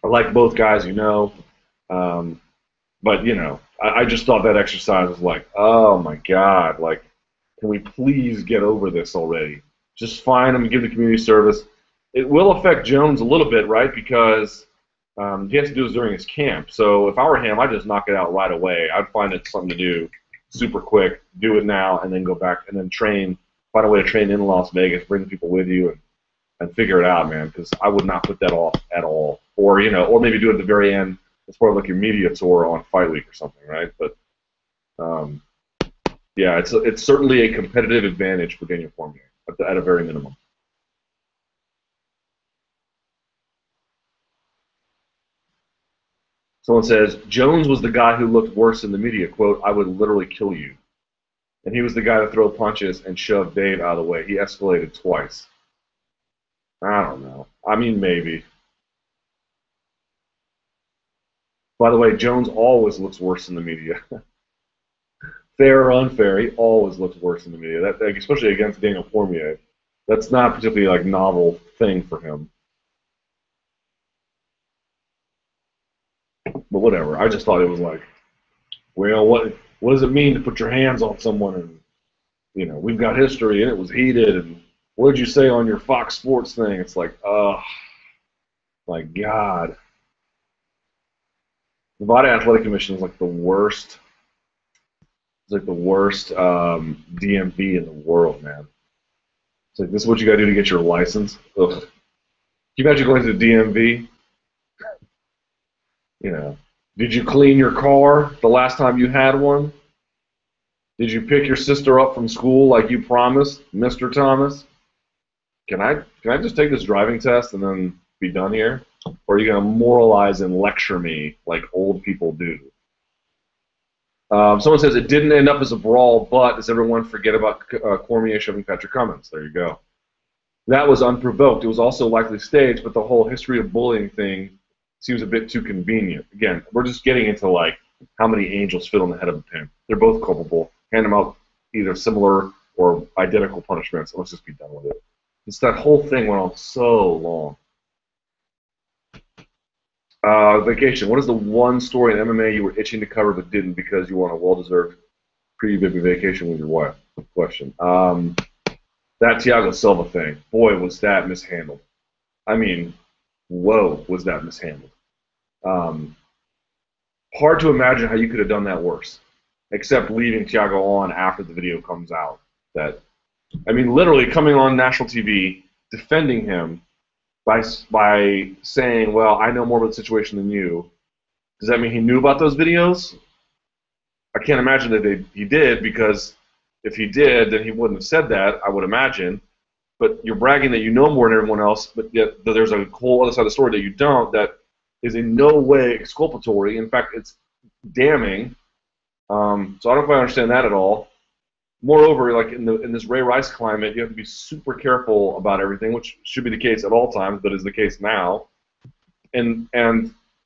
I like both guys, but, I just thought that exercise was like, oh, my God. Like, can we please get over this already? Just fine him, give the community service. It will affect Jones a little bit, right, because he has to do this during his camp. So if I were him, I'd just knock it out right away. I'd find it something to do super quick, do it now, and then go back and then train, find a way to train in Las Vegas, bring the people with you, and figure it out, man, because I would not put that off at all. Or, or maybe do it at the very end as part of like your media tour on Fight Week or something, right? But, yeah, it's certainly a competitive advantage for Daniel Cormier at a very minimum. Someone says, Jones was the guy who looked worse in the media. Quote, I would literally kill you. And he was the guy to throw punches and shove Dave out of the way. He escalated twice. I don't know. I mean, maybe. By the way, Jones always looks worse in the media. Fair or unfair, he always looks worse in the media. That, especially against Daniel Cormier. That's not a particularly like novel thing for him. But whatever. I just thought it was like, well, what does it mean to put your hands on someone? And we've got history, and it was heated. And what did you say on your Fox Sports thing? It's like, oh, my God. The Nevada Athletic Commission is like the worst. It's like the worst DMV in the world, man. It's like, this is what you got to do to get your license. Ugh. Can you imagine going to the DMV? Did you clean your car the last time you had one? Did you pick your sister up from school like you promised, Mr. Thomas? Can I just take this driving test and then be done here? Or are you going to moralize and lecture me like old people do? Someone says it didn't end up as a brawl, but does everyone forget about Cormier shoving Patrick Cummins? There you go. That was unprovoked. It was also likely staged, but the whole history of bullying thing seems a bit too convenient. Again, we're just getting into like how many angels fit on the head of a pin. They're both culpable. Hand them out either similar or identical punishments. Let's just be done with it. It's that whole thing went on so long. Vacation. What is the one story in MMA you were itching to cover but didn't because you were on a well-deserved pre-baby vacation with your wife? Question. That Thiago Silva thing. Boy, was that mishandled. I mean, whoa, was that mishandled. Hard to imagine how you could have done that worse, except leaving Thiago on after the video comes out. Literally coming on national TV, defending him by saying, well, I know more about the situation than you. Does that mean he knew about those videos? I can't imagine that he did, because if he did, then he wouldn't have said that, I would imagine. But you're bragging that you know more than everyone else, but yet there's a whole other side of the story that you don't, that is in no way exculpatory. In fact, it's damning. So I don't quite understand that at all. Moreover, like in this Ray Rice climate, you have to be super careful about everything, which should be the case at all times, but is the case now. And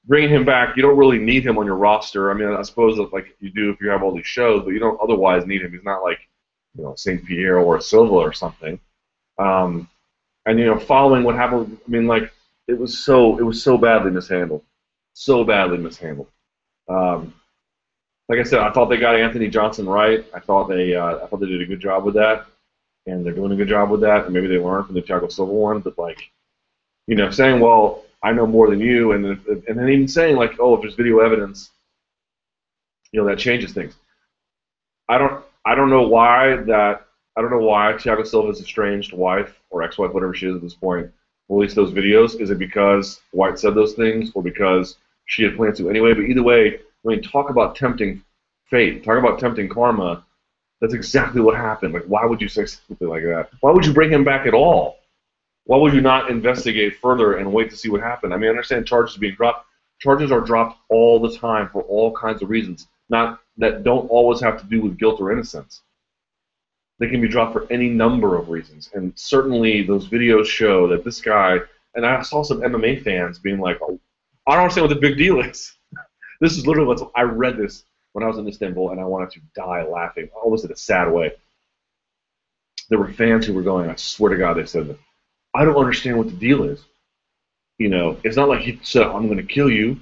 bringing him back, you don't really need him on your roster. I mean, I suppose that, like, you do if you have all these shows, but you don't otherwise need him. He's not like, St. Pierre or a Silva or something. And following what happened, I mean, like, it was so badly mishandled, so badly mishandled. Like I said, I thought they got Anthony Johnson right. I thought they did a good job with that, and they're doing a good job with that. And maybe they learned from the Thiago Silva one, but like, saying, well, I know more than you, and then even saying like, oh, if there's video evidence, that changes things. I don't know why Thiago Silva's estranged wife or ex-wife, whatever she is at this point, released those videos. Is it because White said those things, or because she had plans to anyway? But either way, talk about tempting fate, talk about tempting karma. That's exactly what happened. Like, why would you say something like that? Why would you bring him back at all? Why would you not investigate further and wait to see what happened? I mean, I understand charges being dropped. Charges are dropped all the time for all kinds of reasons, not that don't always have to do with guilt or innocence. They can be dropped for any number of reasons, and certainly those videos show that this guy and I saw some MMA fans being like, oh, I don't understand what the big deal is. This is literally what I read this when I was in Istanbul, and I wanted to die laughing, almost in a sad way. There were fans who were going, I swear to God, they said, I don't understand what the deal is. You know, it's not like he said, I'm going to kill you.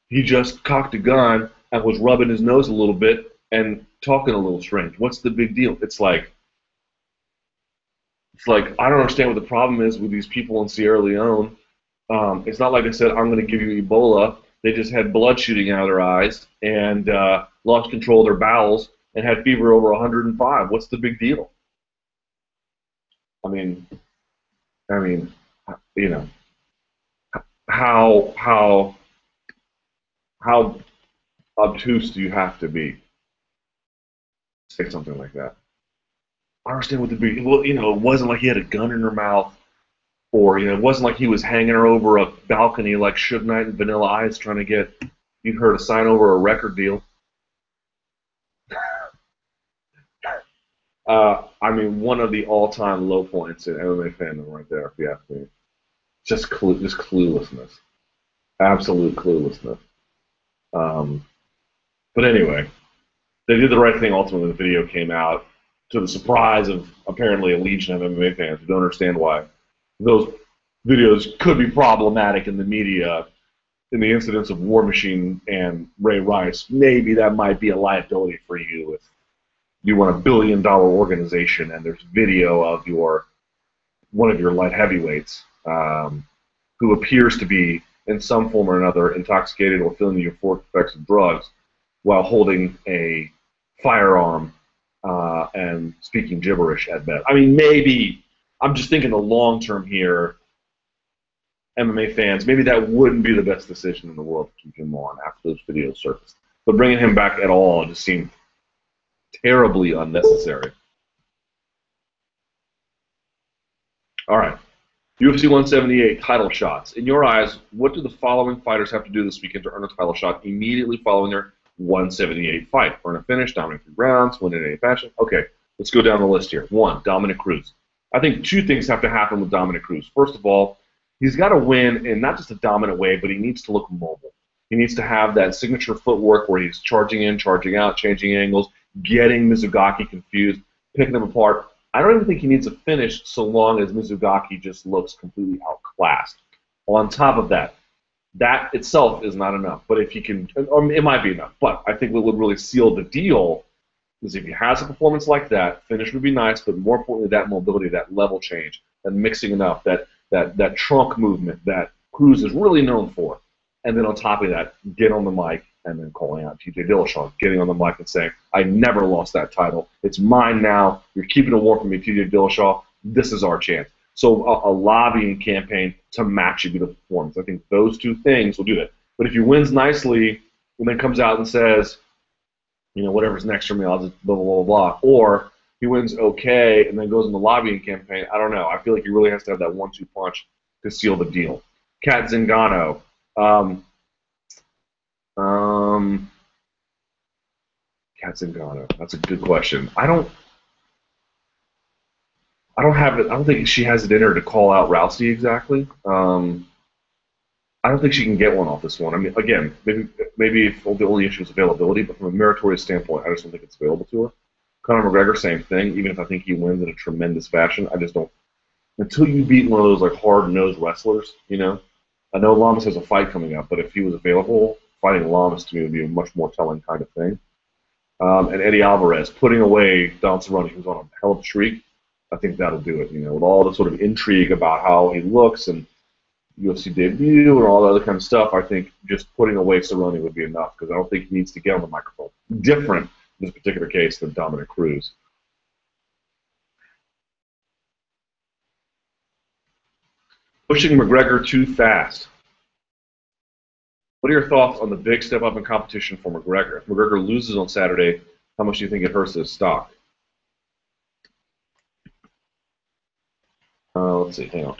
He just cocked a gun and was rubbing his nose a little bit and talking a little strange. What's the big deal? It's like I don't understand what the problem is with these people in Sierra Leone. It's not like they said, I'm going to give you Ebola. They just had blood shooting out of their eyes and lost control of their bowels and had fever over 105. What's the big deal? I mean, you know, how obtuse do you have to be to say something like that? I understand what the big. Well, you know, it wasn't like he had a gun in her mouth, or you know, it wasn't like he was hanging her over a balcony like Suge Knight and Vanilla Ice trying to get her to sign over a record deal. I mean, one of the all-time low points in MMA fandom right there, if you ask me. Just cluelessness, absolute cluelessness. But anyway, they did the right thing ultimately. The video came out to the surprise of apparently a legion of MMA fans who don't understand why those videos could be problematic in the media. In the incidents of War Machine and Ray Rice, maybe that might be a liability for you if you run a billion-dollar organization and there's video of one of your light heavyweights who appears to be in some form or another intoxicated or feeling the euphoric effects of drugs while holding a firearm and speaking gibberish at best. I mean, maybe, I'm just thinking the long term here, MMA fans, maybe that wouldn't be the best decision in the world to keep him on after those videos surfaced. But bringing him back at all just seemed terribly unnecessary. All right. UFC 178 title shots. In your eyes, what do the following fighters have to do this weekend to earn a title shot immediately following their 178 fight? Earn a finish, dominate 3 rounds, win in any fashion. Okay, let's go down the list here. 1, Dominick Cruz. I think 2 things have to happen with Dominick Cruz. First of all, he's got to win in not just a dominant way, but he needs to look mobile. He needs to have that signature footwork where he's charging in, charging out, changing angles, getting Mizugaki confused, picking them apart. I don't even think he needs a finish so long as Mizugaki just looks completely outclassed. On top of that, that itself is not enough. But if he can, or it might be enough, but I think what would really seal the deal is if he has a performance like that, finish would be nice, but more importantly, that mobility, that level change, that mixing enough, that trunk movement that Cruz is really known for. And then on top of that, get on the mic and then calling out TJ Dillashaw, getting on the mic and saying, I never lost that title. It's mine now. You're keeping a war from me, TJ Dillashaw. This is our chance. So a lobbying campaign to match you with a performance. I think those 2 things will do that. But if he wins nicely and then comes out and says, you know, whatever's next for me, I'll just blah, blah, blah, blah. Or he wins okay and then goes in the lobbying campaign, I don't know. I feel like he really has to have that 1-2 punch to seal the deal. Cat Zingano. Cat Zingano. That's a good question. I don't have it. I don't think she has it in her to call out Rousey exactly. I don't think she can get one off this one. I mean, again, maybe if the only issue is availability, but from a meritorious standpoint, I just don't think it's available to her. Conor McGregor, same thing. Even if I think he wins in a tremendous fashion, I just don't. Until you beat one of those like hard-nosed wrestlers, you know. I know Lamas has a fight coming up, but if he was available, fighting Lamas to me would be a much more telling kind of thing. And Eddie Alvarez, putting away Don Cerrone, who's on a hell of a streak, I think that'll do it. You know, with all the sort of intrigue about how he looks and UFC debut and all the other kind of stuff, I think just putting away Cerrone would be enough because I don't think he needs to get on the microphone. Different in this particular case than Dominick Cruz. Pushing McGregor too fast. What are your thoughts on the big step up in competition for McGregor? If McGregor loses on Saturday, how much do you think it hurts his stock? Let's see. Hang on.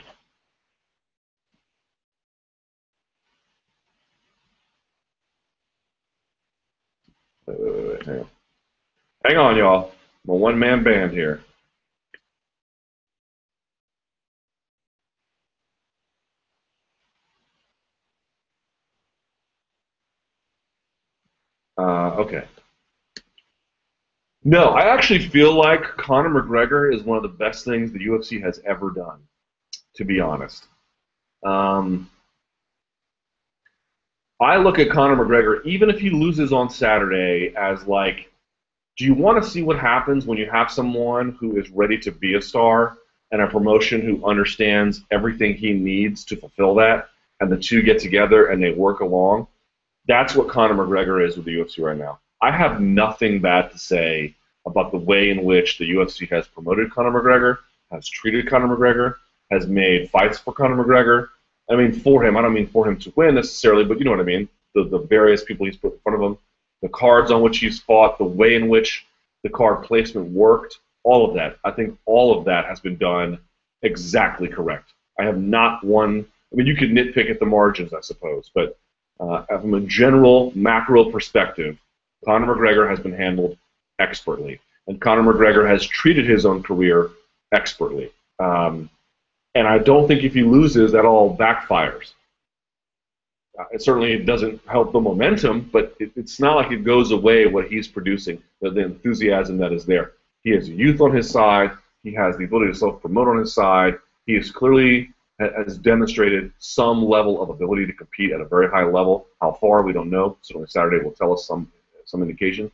Wait. Hang on. Hang on, y'all. I'm a one-man band here. Okay. No, I actually feel like Conor McGregor is one of the best things the UFC has ever done, to be honest. Um, I look at Conor McGregor, even if he loses on Saturday, as like, do you want to see what happens when you have someone who is ready to be a star and a promotion who understands everything he needs to fulfill that, and the two get together and they work along? That's what Conor McGregor is with the UFC right now. I have nothing bad to say about the way in which the UFC has promoted Conor McGregor, has treated Conor McGregor, has made fights for Conor McGregor. I mean, for him. I don't mean for him to win necessarily, but you know what I mean. The various people he's put in front of him, the cards on which he's fought, the way in which the card placement worked, all of that. I think all of that has been done exactly correct. I have not one. I mean, you could nitpick at the margins, I suppose, but from a general macro perspective, Conor McGregor has been handled expertly, and Conor McGregor has treated his own career expertly. And I don't think if he loses, that all backfires. It certainly doesn't help the momentum, but it's not like it goes away what he's producing, the enthusiasm that is there. He has youth on his side. He has the ability to self-promote on his side. He is clearly has demonstrated some level of ability to compete at a very high level. How far, we don't know. Certainly Saturday will tell us some indication.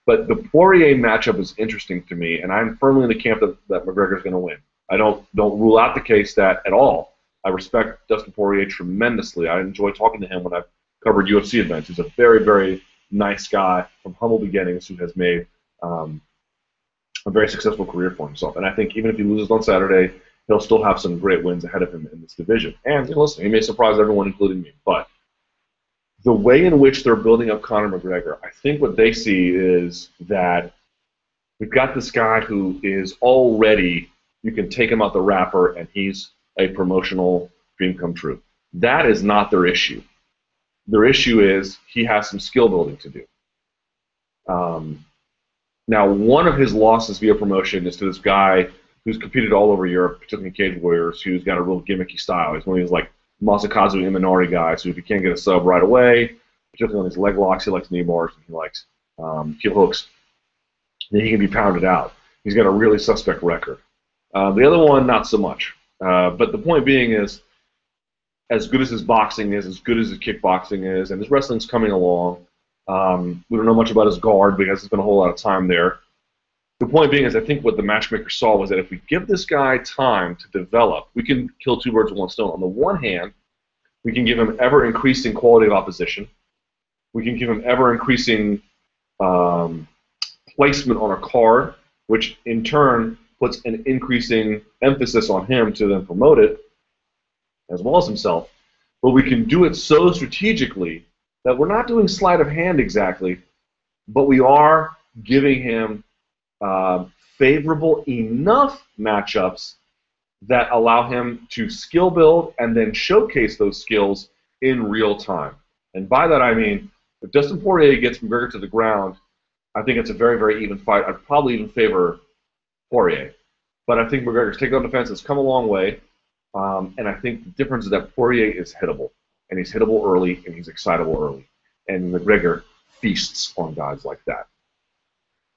But the Poirier matchup is interesting to me, and I'm firmly in the camp that McGregor's going to win. I don't rule out the case that at all. I respect Dustin Poirier tremendously. I enjoy talking to him when I've covered UFC events. He's a very, very nice guy from humble beginnings who has made a very successful career for himself. And I think even if he loses on Saturday, he'll still have some great wins ahead of him in this division. And listen, he may surprise everyone, including me. But the way in which they're building up Conor McGregor, I think what they see is that we've got this guy who is already, you can take him out the wrapper and he's a promotional dream come true. That is not their issue. Their issue is he has some skill building to do. Now, one of his losses via promotion is to this guy who's competed all over Europe, particularly in Cage Warriors, who's got a real gimmicky style. He's one of these like Masakazu Imanari guys who, if you can't get a sub right away, particularly on his leg locks, he likes knee bars, and he likes heel hooks, then he can be pounded out. He's got a really suspect record. The other one, not so much. But the point being is, as good as his boxing is, as good as his kickboxing is, and his wrestling's coming along, we don't know much about his guard because there's been a whole lot of time there. The point being is, I think what the matchmaker saw was that if we give this guy time to develop, we can kill two birds with one stone. On the one hand, we can give him ever-increasing quality of opposition. We can give him ever-increasing placement on a card, which in turn puts an increasing emphasis on him to then promote it, as well as himself. But we can do it so strategically that we're not doing sleight of hand exactly, but we are giving him favorable enough matchups that allow him to skill build and then showcase those skills in real time. And by that I mean, if Dustin Poirier gets McGregor to the ground, I think it's a very, very even fight. I'd probably even favor Poirier. But I think McGregor's takedown defense has come a long way, and I think the difference is that Poirier is hittable, and he's hittable early, and he's excitable early. And McGregor feasts on guys like that.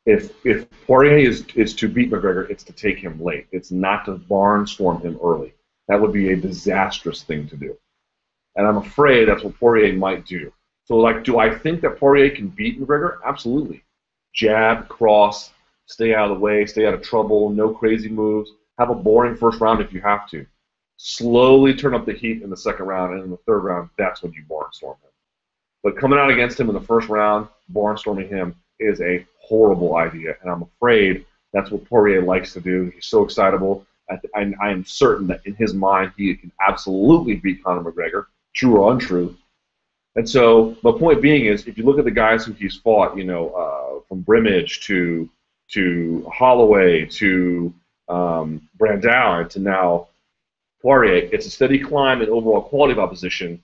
If Poirier is to beat McGregor, it's to take him late. It's not to barnstorm him early. That would be a disastrous thing to do. And I'm afraid that's what Poirier might do. So, like, do I think that Poirier can beat McGregor? Absolutely. Jab, cross, stay out of the way, stay out of trouble, no crazy moves. Have a boring first round if you have to. Slowly turn up the heat in the second round, and in the third round, that's when you barnstorm him. But coming out against him in the first round, barnstorming him is a horrible idea, and I'm afraid that's what Poirier likes to do. He's so excitable. I am certain that in his mind he can absolutely beat Conor McGregor, true or untrue. And so my point being is, if you look at the guys who he's fought, you know, from Brimage to Holloway to Brandao to now Poirier, it's a steady climb in overall quality of opposition,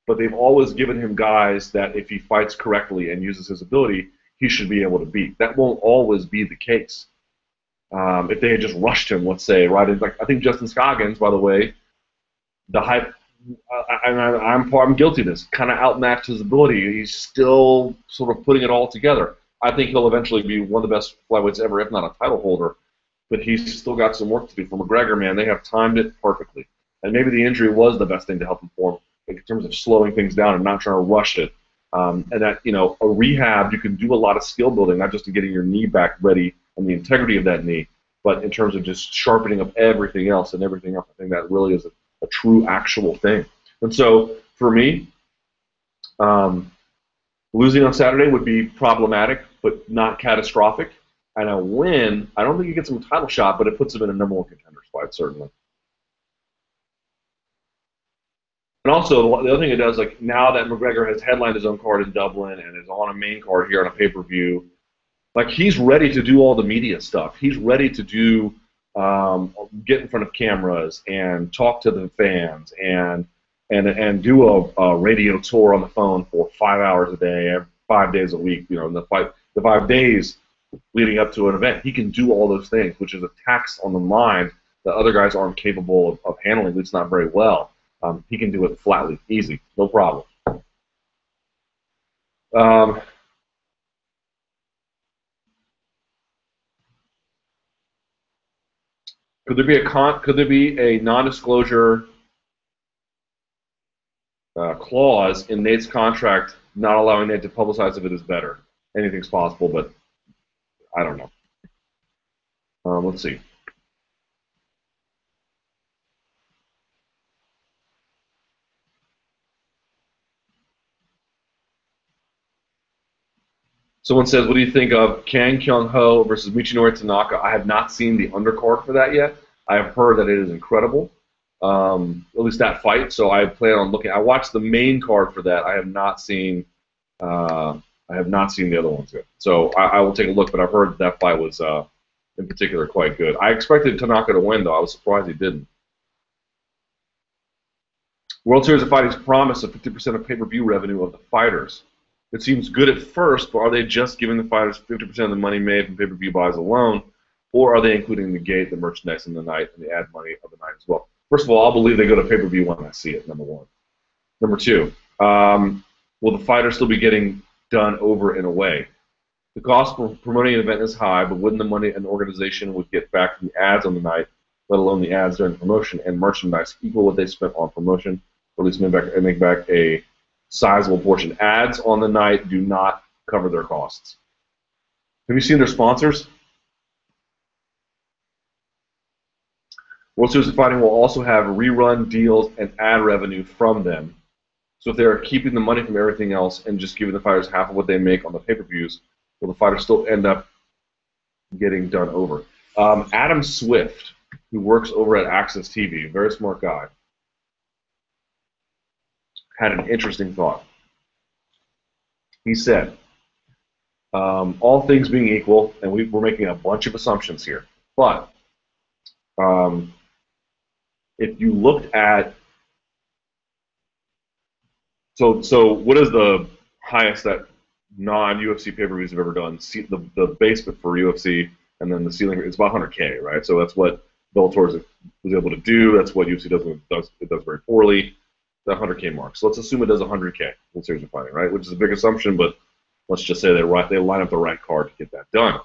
but they've always given him guys that if he fights correctly and uses his ability, he should be able to beat. That won't always be the case. If they had just rushed him, let's say, right in, like, I think Justin Scoggins, by the way, the hype I'm guilty of this, kind of outmatched his ability. He's still sort of putting it all together. I think he'll eventually be one of the best flyweights ever, if not a title holder. But he's still got some work to do. For McGregor, man, they have timed it perfectly. And maybe the injury was the best thing to help him form in terms of slowing things down and not trying to rush it. And that, you know, a rehab, you can do a lot of skill building, not just in getting your knee back ready and the integrity of that knee, but in terms of just sharpening up everything else and everything else. I think that really is a true, actual thing. And so, for me, losing on Saturday would be problematic, but not catastrophic. And a win, I don't think he gets him a title shot, but it puts him in a #1 contender fight, certainly. And also, the other thing it does, like now that McGregor has headlined his own card in Dublin and is on a main card here on a pay-per-view, like he's ready to do all the media stuff. He's ready to do get in front of cameras and talk to the fans and do a radio tour on the phone for 5 hours a day, 5 days a week. You know, the 5 days leading up to an event, he can do all those things, which is a tax on the mind that other guys aren't capable of handling, at least not very well. He can do it flatly, easy, no problem. Could there be a non-disclosure clause in Nate's contract not allowing Nate to publicize if it is better? Anything's possible, but I don't know. Let's see. Someone says, what do you think of Kang Kyung-ho versus Michinori Tanaka? I have not seen the undercard for that yet. I have heard that it is incredible, at least that fight. So I plan on looking. I watched the main card for that. I have not seen the other ones yet. So I will take a look. But I've heard that fight was, in particular, quite good. I expected Tanaka to win, though. I was surprised he didn't. World Series of Fighting's promise of 50% of pay-per-view revenue of the fighters. It seems good at first, but are they just giving the fighters 50% of the money made from pay-per-view buys alone, or are they including the gate, the merchandise, and the night, and the ad money of the night as well? First of all, I'll believe they go to pay-per-view when I see it, #1. #2, will the fighters still be getting done over in a way? The cost for promoting an event is high, but wouldn't the money an organization would get back from the ads on the night, let alone the ads during the promotion, and merchandise equal what they spent on promotion, or at least make back a sizable portion? Ads on the night do not cover their costs. Have you seen their sponsors? World Series of Fighting will also have rerun deals and ad revenue from them. So if they're keeping the money from everything else and just giving the fighters half of what they make on the pay-per-views, will the fighters still end up getting done over? Adam Swift, who works over at Access TV, a very smart guy, had an interesting thought. He said, all things being equal, and we're making a bunch of assumptions here, but if you looked at, so what is the highest that non-UFC pay-per-views have ever done? The basement for UFC, and then the ceiling, it's about 100K, right? So that's what Bellator was able to do. That's what UFC does very poorly. The 100K mark. So let's assume it does 100K in Series of Fighting, right? Which is a big assumption, but let's just say they line up the right card to get that done.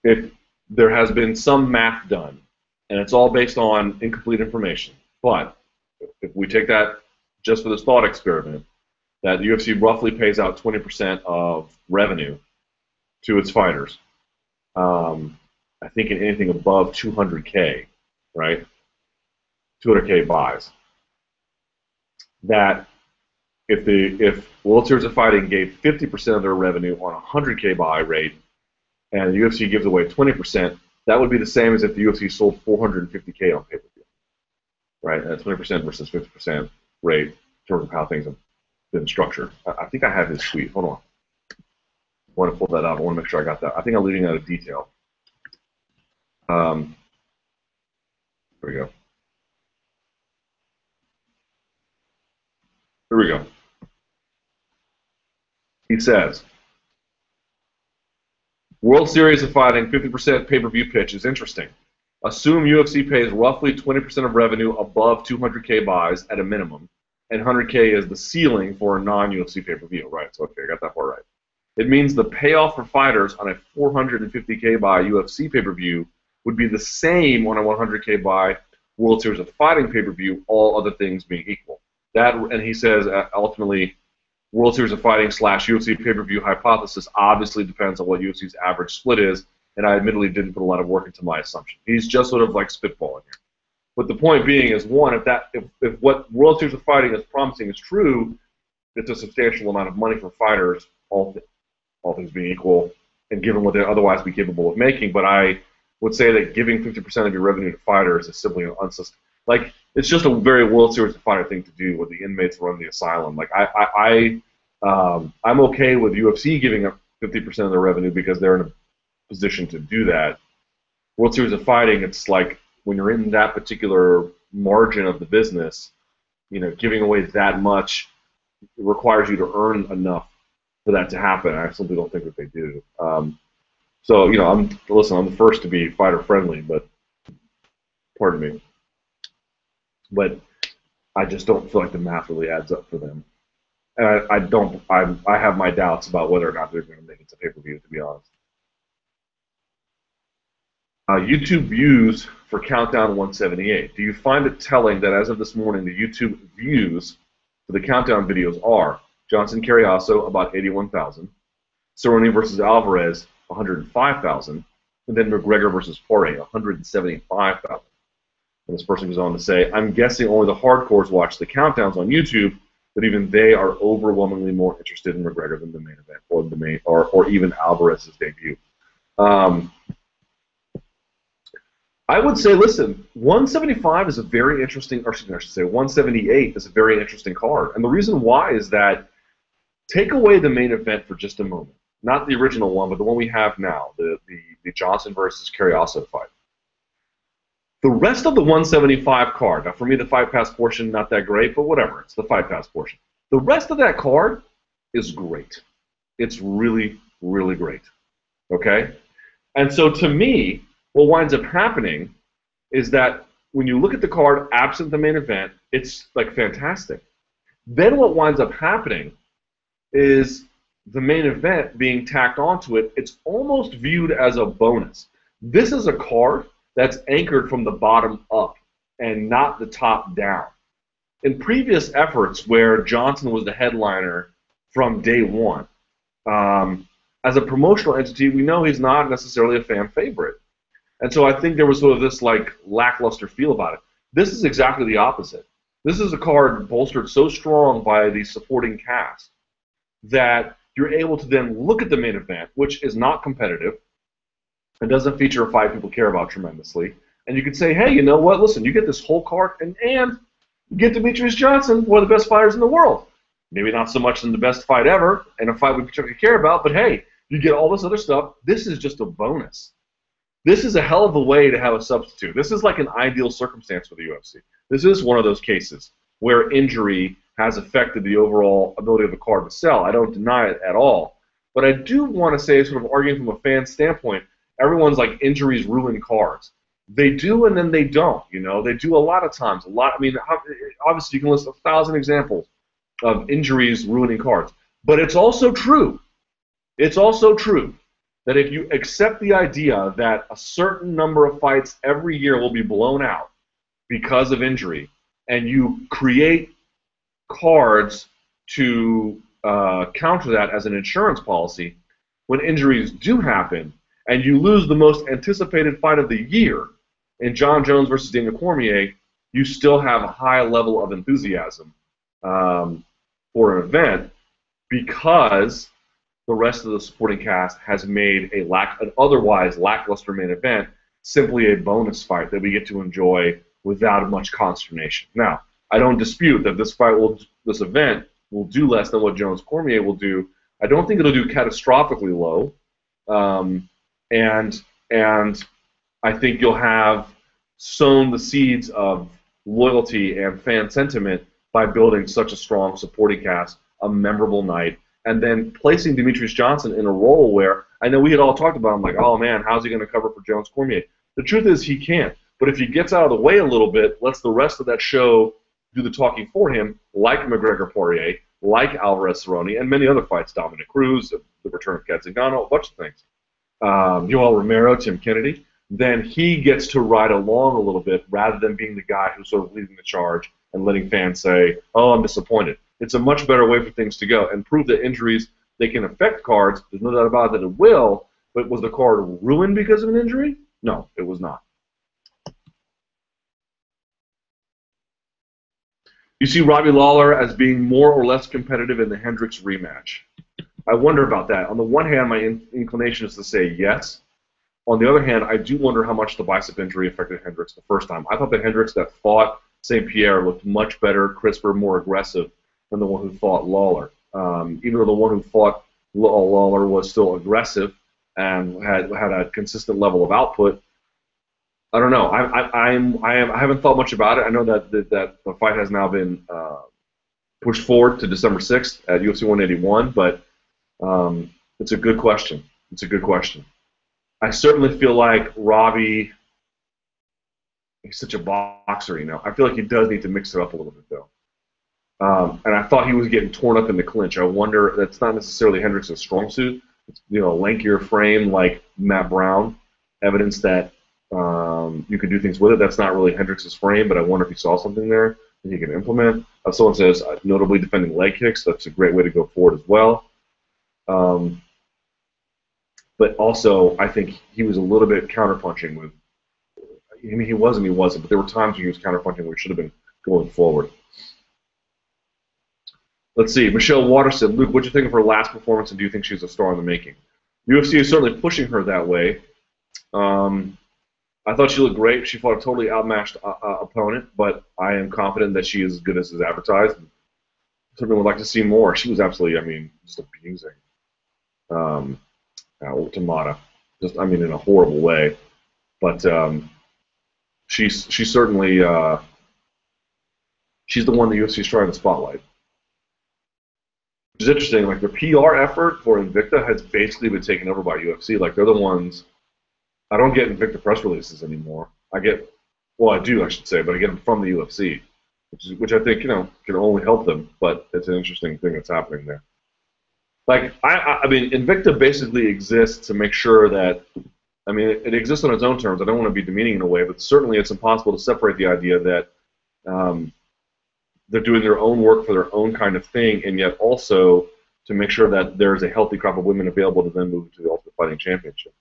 If there has been some math done, and it's all based on incomplete information, but if we take that just for this thought experiment, that the UFC roughly pays out 20% of revenue to its fighters, I think in anything above 200K, right? 200K buys. That if World Series of Fighting gave 50% of their revenue on a 100K buy rate, and the UFC gives away 20%, that would be the same as if the UFC sold 450K on pay-per-view, right? And 20% versus 50% rate in terms of how things have been structured. I think I have his tweet. Hold on. I want to pull that up. I want to make sure I got that. I think I'm leaving out a detail. There we go. Here we go. He says, World Series of Fighting 50% pay-per-view pitch is interesting. Assume UFC pays roughly 20% of revenue above 200K buys at a minimum, and 100K is the ceiling for a non-UFC pay-per-view, right? So, okay, I got that part right. It means the payoff for fighters on a 450K buy UFC pay-per-view would be the same on a 100K buy World Series of Fighting pay-per-view, all other things being equal. That, and he says, ultimately, World Series of Fighting / UFC pay-per-view hypothesis obviously depends on what UFC's average split is, and I admittedly didn't put a lot of work into my assumption. He's just sort of like spitballing here. But the point being is, one, if what World Series of Fighting is promising is true, it's a substantial amount of money for fighters, all things being equal, and given what they'd otherwise be capable of making. But I would say that giving 50% of your revenue to fighters is simply an unsustainable. Like, it's just a very World Series of Fighter thing to do, where the inmates run the asylum. Like, I'm okay with UFC giving up 50% of their revenue because they're in a position to do that. World Series of Fighting, it's like when you're in that particular margin of the business, giving away that much requires you to earn enough for that to happen. I simply don't think that they do. So, I'm the first to be fighter friendly, but pardon me. But I just don't feel like the math really adds up for them. And I have my doubts about whether or not they're going to make it to pay-per-view, to be honest. YouTube views for Countdown 178. Do you find it telling that as of this morning, the YouTube views for the Countdown videos are Johnson Cariaso, about 81,000, Cerrone versus Alvarez, 105,000, and then McGregor versus Poirier, 175,000. And this person goes on to say, I'm guessing only the hardcores watch the countdowns on YouTube, but even they are overwhelmingly more interested in McGregor than the main event, or even Alvarez's debut. I would say, listen, 175 is a very interesting, or I should say 178 is a very interesting card. And the reason why is that, take away the main event for just a moment. Not the original one, but the one we have now, the Johnson versus Cariaso fight. The rest of the 175 card, now for me the Fight Pass portion, not that great, but whatever, it's the Fight Pass portion. The rest of that card is great. It's really, really great. Okay? And so to me, what winds up happening is that when you look at the card absent the main event, it's like fantastic. Then what winds up happening is the main event being tacked onto it, it's almost viewed as a bonus. This is a card that's anchored from the bottom up and not the top down. In previous efforts where Johnson was the headliner from day one, as a promotional entity, we know he's not necessarily a fan favorite. And so I think there was sort of this like lackluster feel about it. This is exactly the opposite. This is a card bolstered so strong by the supporting cast that you're able to then look at the main event, which is not competitive and doesn't feature a fight people care about tremendously. And you could say, hey, you know what? Listen, you get this whole card, and you get Demetrius Johnson, one of the best fighters in the world. Maybe not so much in the best fight ever, and a fight we particularly care about, but hey, you get all this other stuff. This is just a bonus. This is a hell of a way to have a substitute. This is like an ideal circumstance for the UFC. This is one of those cases where injury has affected the overall ability of the card to sell. I don't deny it at all. But I do want to say, sort of arguing from a fan standpoint, everyone's like, injuries ruin cards. They do, and then they don't. They do a lot of times. I mean, obviously you can list 1,000 examples of injuries ruining cards. But it's also true. It's also true that if you accept the idea that a certain number of fights every year will be blown out because of injury, and you create cards to counter that as an insurance policy, when injuries do happen, and you lose the most anticipated fight of the year in Jon Jones versus Daniel Cormier, you still have a high level of enthusiasm for an event because the rest of the supporting cast has made an otherwise lackluster main event simply a bonus fight that we get to enjoy without much consternation. Now, I don't dispute that this event will do less than what Jones Cormier will do. I don't think it'll do catastrophically low, and I think you'll have sown the seeds of loyalty and fan sentiment by building such a strong supporting cast, a memorable night, and then placing Demetrius Johnson in a role where I know we had all talked about him, like, oh man, how's he going to cover for Jones Cormier? The truth is he can't. But if he gets out of the way a little bit, lets the rest of that show do the talking for him, like McGregor-Poirier, like Alvarez-Cerrone, and many other fights, Dominic Cruz, the return of Kat Zingano, a bunch of things, Yoel Romero, Tim Kennedy, then he gets to ride along a little bit rather than being the guy who's sort of leading the charge and letting fans say, oh, I'm disappointed. It's a much better way for things to go and prove that injuries, they can affect cards. There's no doubt about it that it will, but was the card ruined because of an injury? No, it was not. You see Robbie Lawler as being more or less competitive in the Hendricks rematch. I wonder about that. On the one hand, my inclination is to say yes. On the other hand, I do wonder how much the bicep injury affected Hendricks the first time. I thought the Hendricks that fought St. Pierre looked much better, crisper, more aggressive than the one who fought Lawler. Even though the one who fought Lawler was still aggressive and had a consistent level of output, I don't know. I haven't thought much about it. I know that the fight has now been pushed forward to December 6th at UFC 181, but it's a good question. It's a good question. I certainly feel like Robbie, he's such a boxer, you know. I feel like he does need to mix it up a little bit, though. And I thought he was getting torn up in the clinch. I wonder, that's not necessarily Hendricks' strong suit. It's, you know, a lankier frame like Matt Brown, evidence that you can do things with it. That's not really Hendricks' frame, but I wonder if he saw something there that he can implement. Someone says, notably defending leg kicks. That's a great way to go forward as well. But also, I think he was a little bit counterpunching with. I mean, he wasn't, but there were times when he was counterpunching where he should have been going forward. Let's see. Michelle Waterston. Luke, what do you think of her last performance, and do you think she's a star in the making? UFC is certainly pushing her that way. I thought she looked great. She fought a totally outmatched opponent, but I am confident that she is as good as is advertised. Certainly would like to see more. She was absolutely, I mean, just abusing Ultimata. Just, I mean, in a horrible way. But she's certainly she's the one the UFC is trying to spotlight. Which is interesting. Like, the PR effort for Invicta has basically been taken over by UFC. Like, they're the ones. I don't get Invicta press releases anymore. I get, well, I do, I should say, but I get them from the UFC, which I think, you know, can only help them. But it's an interesting thing that's happening there. Like, I mean, Invicta basically exists to make sure that, I mean, it exists on its own terms. I don't want to be demeaning in a way, but certainly it's impossible to separate the idea that they're doing their own work for their own kind of thing, and yet also to make sure that there's a healthy crop of women available to then move to the Ultimate Fighting Championship.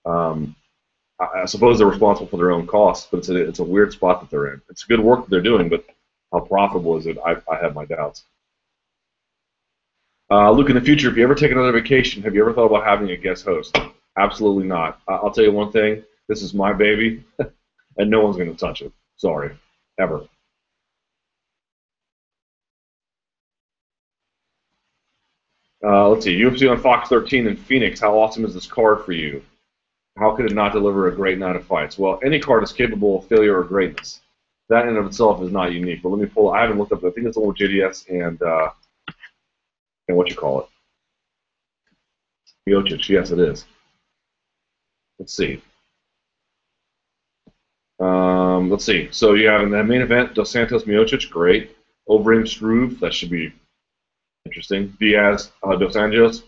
I suppose they're responsible for their own costs, but it's a weird spot that they're in. It's good work that they're doing, but how profitable is it? I have my doubts. Look, in the future, if you ever take another vacation, have you ever thought about having a guest host? Absolutely not. I'll tell you one thing. This is my baby, and no one's going to touch it. Sorry. Ever. Let's see. UFC on Fox 13 in Phoenix. How awesome is this card for you? How could it not deliver a great night of fights? Well, any card is capable of failure or greatness. That in and of itself is not unique. But let me pull. I haven't looked up. I think it's the one with JDS and what you call it. Miocic. Yes, it is. Let's see. Let's see. So you have in the main event Dos Santos Miocic. Great. Overeem Struve. That should be interesting. Diaz Dos Anjos.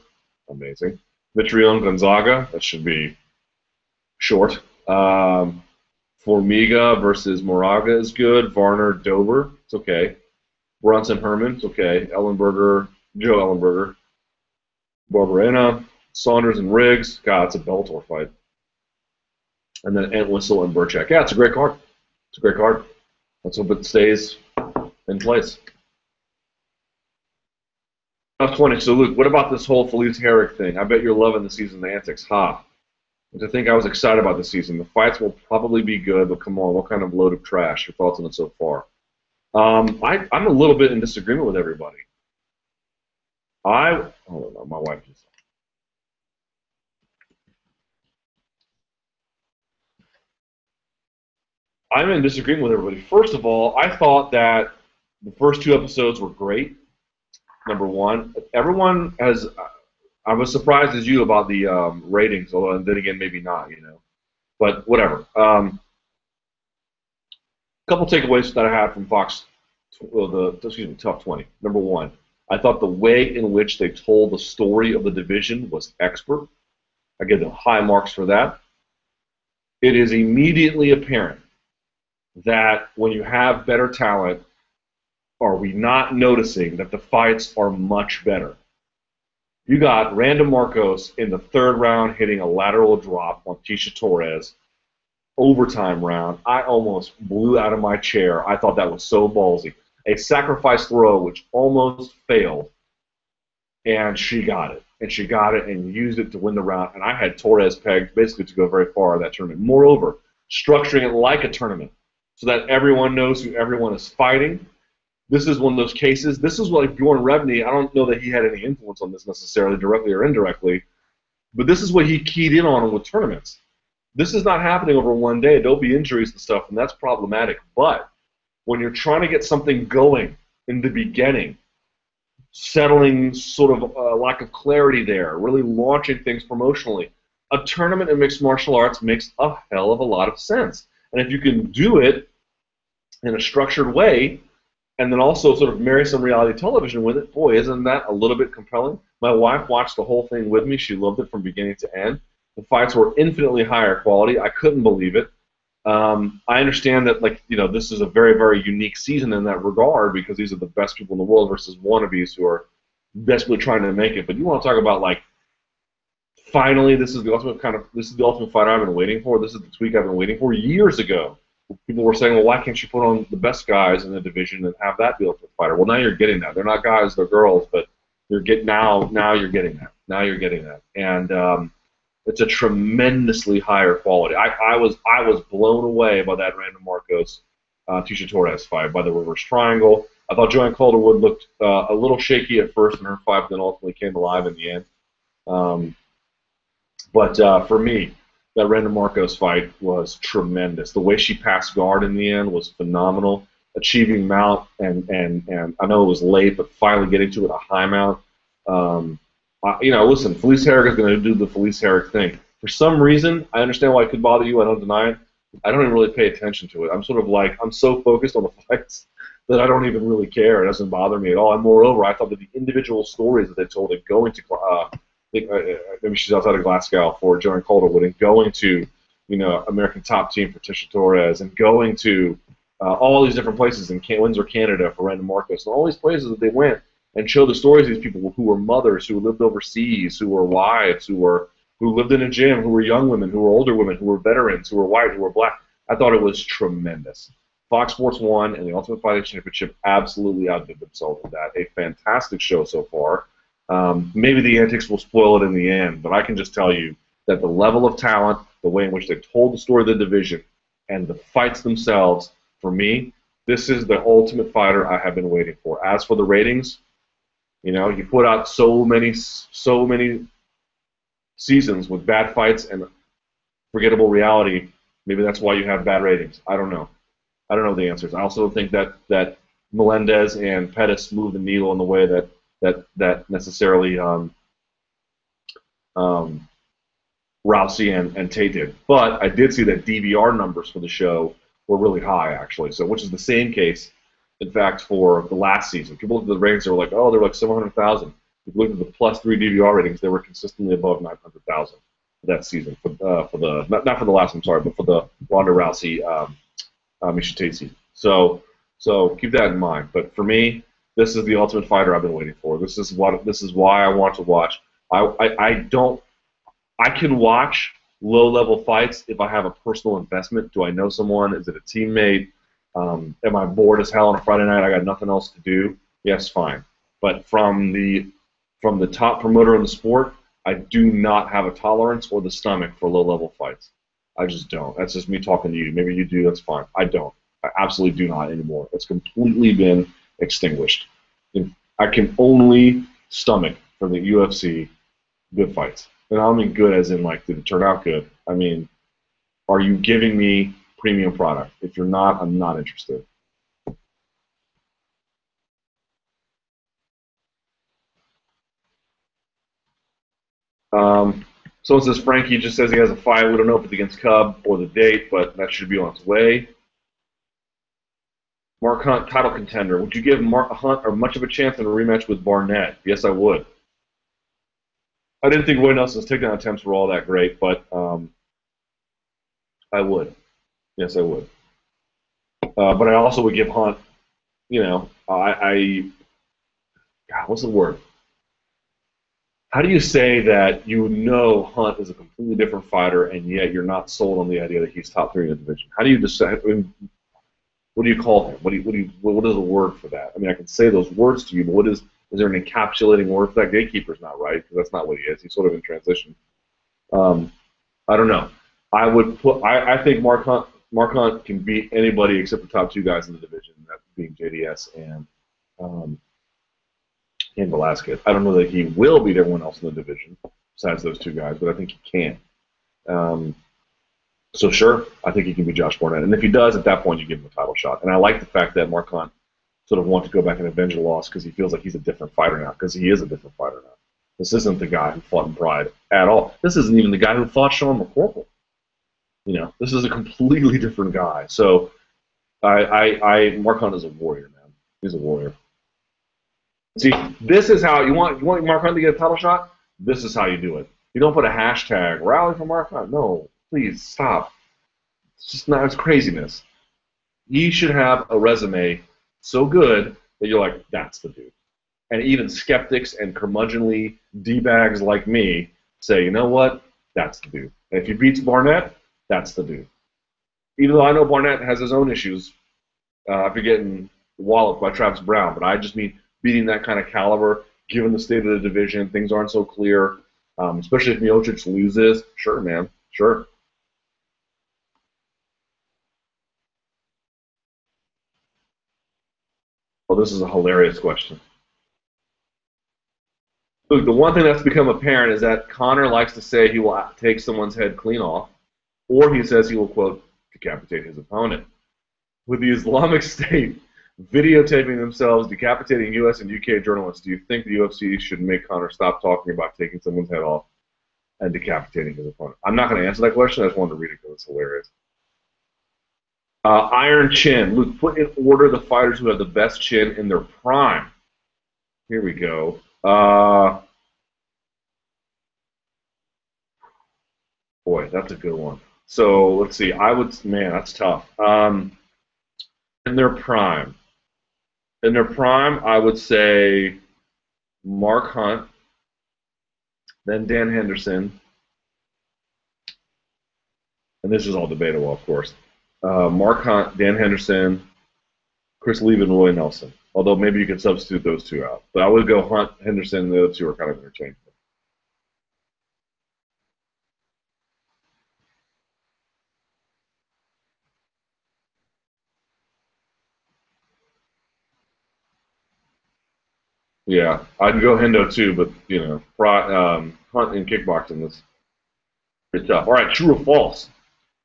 Amazing. Mitrione Gonzaga. That should be short. Formiga versus Moraga is good. Varner Dover. It's okay. Bronson Herman. It's okay. Ellenberger. Joe Ellenberger. Barberena. Saunders and Riggs. God, it's a Bellator fight. And then Entwistle and Burchak. Yeah, it's a great card. It's a great card. Let's hope it stays in place. Top 20. So, Luke, what about this whole Felice Herrick thing? I bet you're loving the season antics. Ha. I think I was excited about the season. The fights will probably be good, but come on, what kind of load of trash? Your thoughts on it so far? I'm a little bit in disagreement with everybody. Hold on, my wife just. I'm in disagreement with everybody. First of all, I thought that the first two episodes were great. Number one, everyone has. I was surprised as you about the ratings, although then again maybe not. You know, But whatever. Couple takeaways that I had from Fox, Tough 20. Number one, I thought the way in which they told the story of the division was expert. I give them high marks for that. It is immediately apparent that when you have better talent, are we not noticing that the fights are much better? You got Random Marcos in the third round hitting a lateral drop on Tisha Torres. Overtime round. I almost blew out of my chair. I thought that was so ballsy. A sacrifice throw which almost failed, and she got it. And she got it and used it to win the round. And I had Torres pegged basically to go very far in that tournament. Moreover, structuring it like a tournament so that everyone knows who everyone is fighting. This is one of those cases. This is like Bjorn Rebney. I don't know that he had any influence on this necessarily, directly or indirectly, but this is what he keyed in on with tournaments. This is not happening over one day. There'll be injuries and stuff, and that's problematic. But when you're trying to get something going in the beginning, settling sort of a lack of clarity there, really launching things promotionally, a tournament in mixed martial arts makes a hell of a lot of sense. And if you can do it in a structured way, and then also sort of marry some reality television with it, boy, isn't that a little bit compelling? My wife watched the whole thing with me. She loved it from beginning to end. The fights were infinitely higher quality. I couldn't believe it. I understand that, like, this is a very, very unique season in that regard because these are the best people in the world versus wannabes who are desperately trying to make it. But you want to talk about, like, finally, this is the ultimate fight I've been waiting for. This is the tweak I've been waiting for years ago. People were saying, well, why can't you put on the best guys in the division and have that be the ultimate fighter? Well, now you're getting that. They're not guys, they're girls, but now you're getting that. Now you're getting that. And it's a tremendously higher quality. I was blown away by that Random Marcos Tisha Torres fight, by the reverse triangle. I thought Joanne Calderwood looked a little shaky at first in her fight, but then ultimately came alive in the end. But for me, that Random Marcos fight was tremendous. The way she passed guard in the end was phenomenal. Achieving mount, and I know it was late, but finally getting to it a high mount. Listen, Felice Herrig is going to do the Felice Herrig thing. For some reason, I understand why it could bother you. I don't deny it. I don't even really pay attention to it. I'm sort of like, I'm so focused on the fights that I don't even really care. It doesn't bother me at all. And moreover, I thought that the individual stories that they told it going to, maybe she's outside of Glasgow for Joanne Calderwood, and going to, American Top Team for Tisha Torres, and going to all these different places in Windsor, Canada for Random Marcos, and all these places that they went and show the stories of these people who were mothers, who lived overseas, who were wives, who lived in a gym, who were young women, who were older women, who were veterans, who were white, who were black. I thought it was tremendous. Fox Sports 1 and the Ultimate Fighting Championship absolutely outdid themselves with that. A fantastic show so far. Maybe the antics will spoil it in the end, but I can just tell you that the level of talent, the way in which they told the story of the division, and the fights themselves, for me, this is the ultimate fighter I have been waiting for. As for the ratings, you put out so many seasons with bad fights and forgettable reality. Maybe that's why you have bad ratings. I don't know. I don't know the answers. I also don't think that Melendez and Pettis moved the needle in the way that necessarily Rousey and Tate did. But I did see that DVR numbers for the show were really high, actually. So, which is the same case, in fact, for the last season. People looked at the ratings, they were like, oh, they're like 700,000. If you looked at the +3 DVR ratings, they were consistently above 900,000 for that season. For the not for the last, I'm sorry, but for the Ronda Rousey Miesha Tate season. So keep that in mind. But for me, this is the ultimate fighter I've been waiting for. This is why I want to watch. I can watch low-level fights if I have a personal investment. Do I know someone? Is it a teammate? Am I bored as hell on a Friday night? I got nothing else to do. Yes, fine. But from the top promoter in the sport, I do not have a tolerance or the stomach for low-level fights. I just don't. That's just me talking to you. Maybe you do. That's fine. I don't. I absolutely do not anymore. It's completely been extinguished. I can only stomach for the UFC good fights. And I don't mean good as in, like, did it turn out good? I mean, are you giving me premium product? If you're not, I'm not interested. Someone says Frankie just says he has a fight. We don't know if it's against Cub or the date, but that should be on its way. Mark Hunt, title contender. Would you give Mark Hunt or much of a chance in a rematch with Barnett? Yes, I would. I didn't think Roy Nelson's takedown attempts were all that great, but I would. Yes, I would. But I also would give Hunt, God, what's the word? How do you say that Hunt is a completely different fighter, and yet you're not sold on the idea that he's top 3 in the division? How do you decide? What do you call him? What is the word for that? I mean, I can say those words to you, but is there an encapsulating word for that? Gatekeeper's not right, because that's not what he is. He's sort of in transition. I don't know. I think Mark Hunt can beat anybody except the top 2 guys in the division, that being JDS and Velasquez. I don't know that he will beat everyone else in the division besides those 2 guys, but I think he can. So sure, I think he can beat Josh Barnett. And if he does, at that point, you give him a title shot. And I like the fact that Mark Hunt sort of wants to go back and avenge a loss because he feels like he's a different fighter now, because he is a different fighter now. This isn't the guy who fought in Pride at all. This isn't even the guy who fought Sean McCorkle. This is a completely different guy. So Mark Hunt is a warrior, man. He's a warrior. See, this is how you want Mark Hunt to get a title shot? This is how you do it. You don't put a hashtag rally for Mark Hunt. No, please stop. It's just not, it's craziness. He should have a resume so good that you're like, that's the dude. And even skeptics and curmudgeonly D-bags like me say, you know what? That's the dude. And if he beats Barnett, that's the dude. Even though I know Barnett has his own issues after getting walloped by Travis Brown, but I just mean beating that kind of caliber, given the state of the division, things aren't so clear, especially if Miocic loses. Sure, man, sure. Well, this is a hilarious question. Look, the one thing that's become apparent is that Conor likes to say he will take someone's head clean off, or he says he will, quote, decapitate his opponent. With the Islamic State videotaping themselves decapitating U.S. and U.K. journalists, do you think the UFC should make Conor stop talking about taking someone's head off and decapitating his opponent? I'm not going to answer that question. I just wanted to read it because it's hilarious. Iron Chin. Luke, put in order the fighters who have the best chin in their prime. Here we go. Boy, that's a good one. So let's see. Man, that's tough. In their prime. In their prime, I would say Mark Hunt, then Dan Henderson, and this is all debatable, of course. Mark Hunt, Dan Henderson, Chris Lee, and Roy Nelson. Although maybe you could substitute those 2 out. But I would go Hunt, Henderson, and the other 2 are kind of interchangeable. Yeah, I'd go Hendo too, but Hunt in kickboxing is pretty tough. All right, true or false?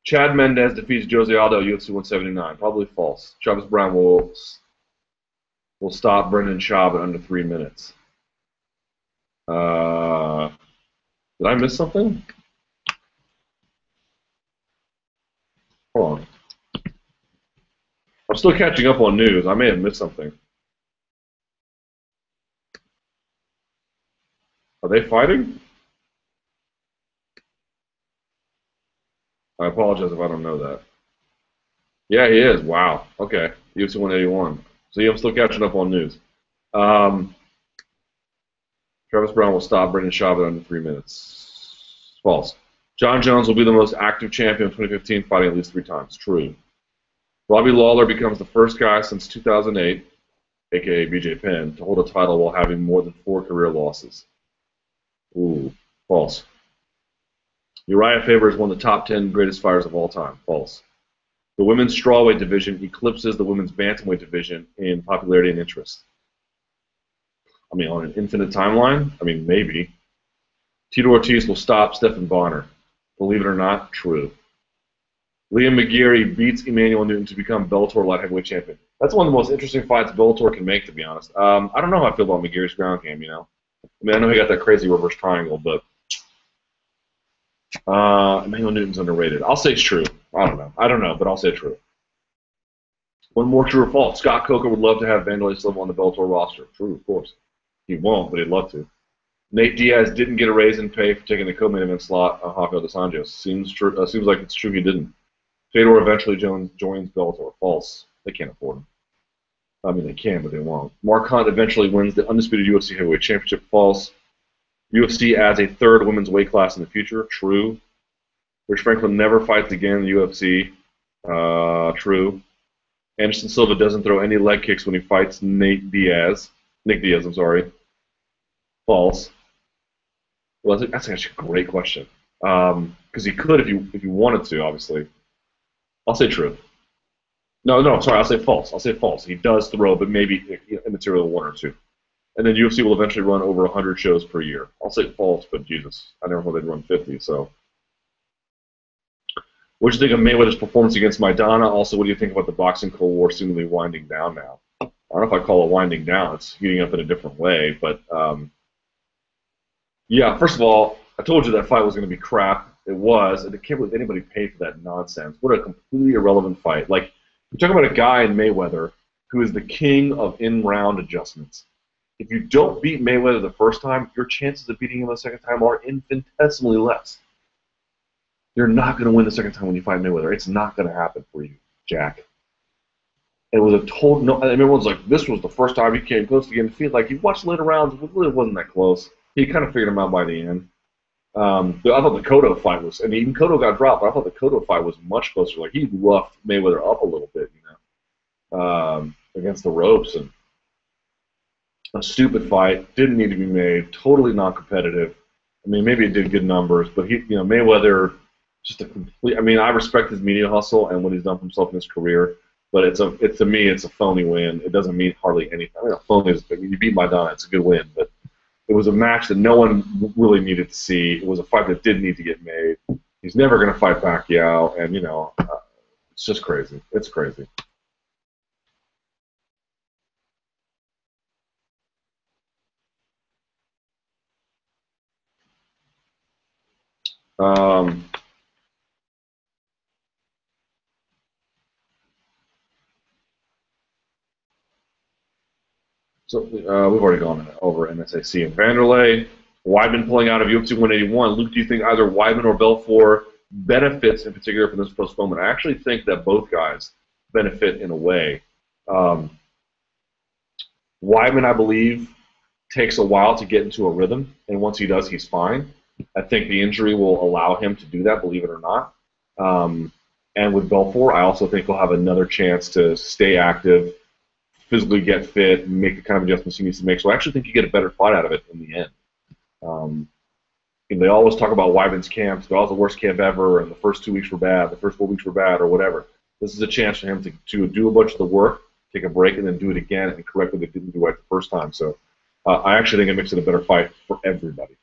Chad Mendez defeats Jose Aldo UFC 179. Probably false. Travis Brown will stop Brendan Schaub in under 3 minutes. Did I miss something? Hold on. I'm still catching up on news. I may have missed something. Are they fighting? I apologize if I don't know that. Yeah, he is. Wow. Okay. UFC 181. See, I'm still catching up on news. Travis Brown will stop Brendan Schaub in under 3 minutes. False. Jon Jones will be the most active champion of 2015, fighting at least 3 times. True. Robbie Lawler becomes the first guy since 2008, a.k.a. BJ Penn, to hold a title while having more than 4 career losses. Ooh, false. Uriah Faber is one of the top 10 greatest fighters of all time. False. The women's strawweight division eclipses the women's bantamweight division in popularity and interest. I mean, on an infinite timeline? I mean, maybe. Tito Ortiz will stop Stephan Bonner. Believe it or not, true. Liam McGeary beats Emmanuel Newton to become Bellator light heavyweight champion. That's one of the most interesting fights Bellator can make, to be honest. I don't know how I feel about McGeary's ground game, I mean, I know he got that crazy reverse triangle, but Emmanuel Newton's underrated. I'll say it's true. I don't know, but I'll say true. One more true or false. Scott Coker would love to have Wanderlei Silva on the Bellator roster. True, of course. He won't, but he'd love to. Nate Diaz didn't get a raise in pay for taking the co-main event slot on Jaco dos Anjos. Seems like it's true he didn't. Fedor eventually joins Bellator. False. They can't afford him. I mean, they can, but they won't. Mark Hunt eventually wins the undisputed UFC Heavyweight Championship. False. UFC adds a third women's weight class in the future. True. Rich Franklin never fights again in the UFC. True. Anderson Silva doesn't throw any leg kicks when he fights Nick Diaz, I'm sorry. False. Well, that's actually a great question. Because he could if you wanted to, obviously. I'll say true. No, sorry, I'll say false. He does throw, but maybe immaterial one or two. And then UFC will eventually run over 100 shows per year. I'll say false, but Jesus, I never thought they'd run 50, so. What do you think of Mayweather's performance against Maidana? Also, what do you think about the boxing Cold War seemingly winding down now? I don't know if I call it winding down. It's heating up in a different way, but yeah, first of all, I told you that fight was going to be crap. It was, and I can't believe anybody paid for that nonsense. What a completely irrelevant fight. Like, we're talking about a guy in Mayweather who is the king of in-round adjustments. If you don't beat Mayweather the first time, your chances of beating him the second time are infinitesimally less. You're not going to win the second time when you fight Mayweather. It's not going to happen for you, Jack. It was a total no. And everyone's like, this was the first time he came close to getting defeated. Like, you watched later rounds, it really wasn't that close. He kind of figured him out by the end. I thought the Cotto fight was, and even Cotto got dropped, but I thought the Cotto fight was much closer. Like, he roughed Mayweather up a little bit, against the ropes. And a stupid fight, didn't need to be made, totally non-competitive. I mean, maybe it did good numbers, but Mayweather, just a complete. I mean, I respect his media hustle and what he's done for himself in his career, but to me, it's a phony win. It doesn't mean hardly anything. I mean, a phony is. I mean, you beat Maidana, it's a good win, but it was a match that no one really needed to see. It was a fight that didn't need to get made. He's never going to fight Pacquiao, and it's just crazy. It's crazy. So we've already gone over NSAC and Wanderlei. Weidman pulling out of UFC 181. Luke, do you think either Weidman or Belfort benefits in particular from this postponement? I actually think that both guys benefit in a way. Weidman, I believe, takes a while to get into a rhythm, and once he does, he's fine. I think the injury will allow him to do that, believe it or not. And with Belfort, I also think he'll have another chance to stay active, physically get fit, and make the kind of adjustments he needs to make. So I actually think you get a better fight out of it in the end. They always talk about Weidman's camps. They're all the worst camp ever, and the first 2 weeks were bad, the first 4 weeks were bad, or whatever. This is a chance for him to do a bunch of the work, take a break, and then do it again and correct what they didn't do right the first time. So I actually think it makes it a better fight for everybody.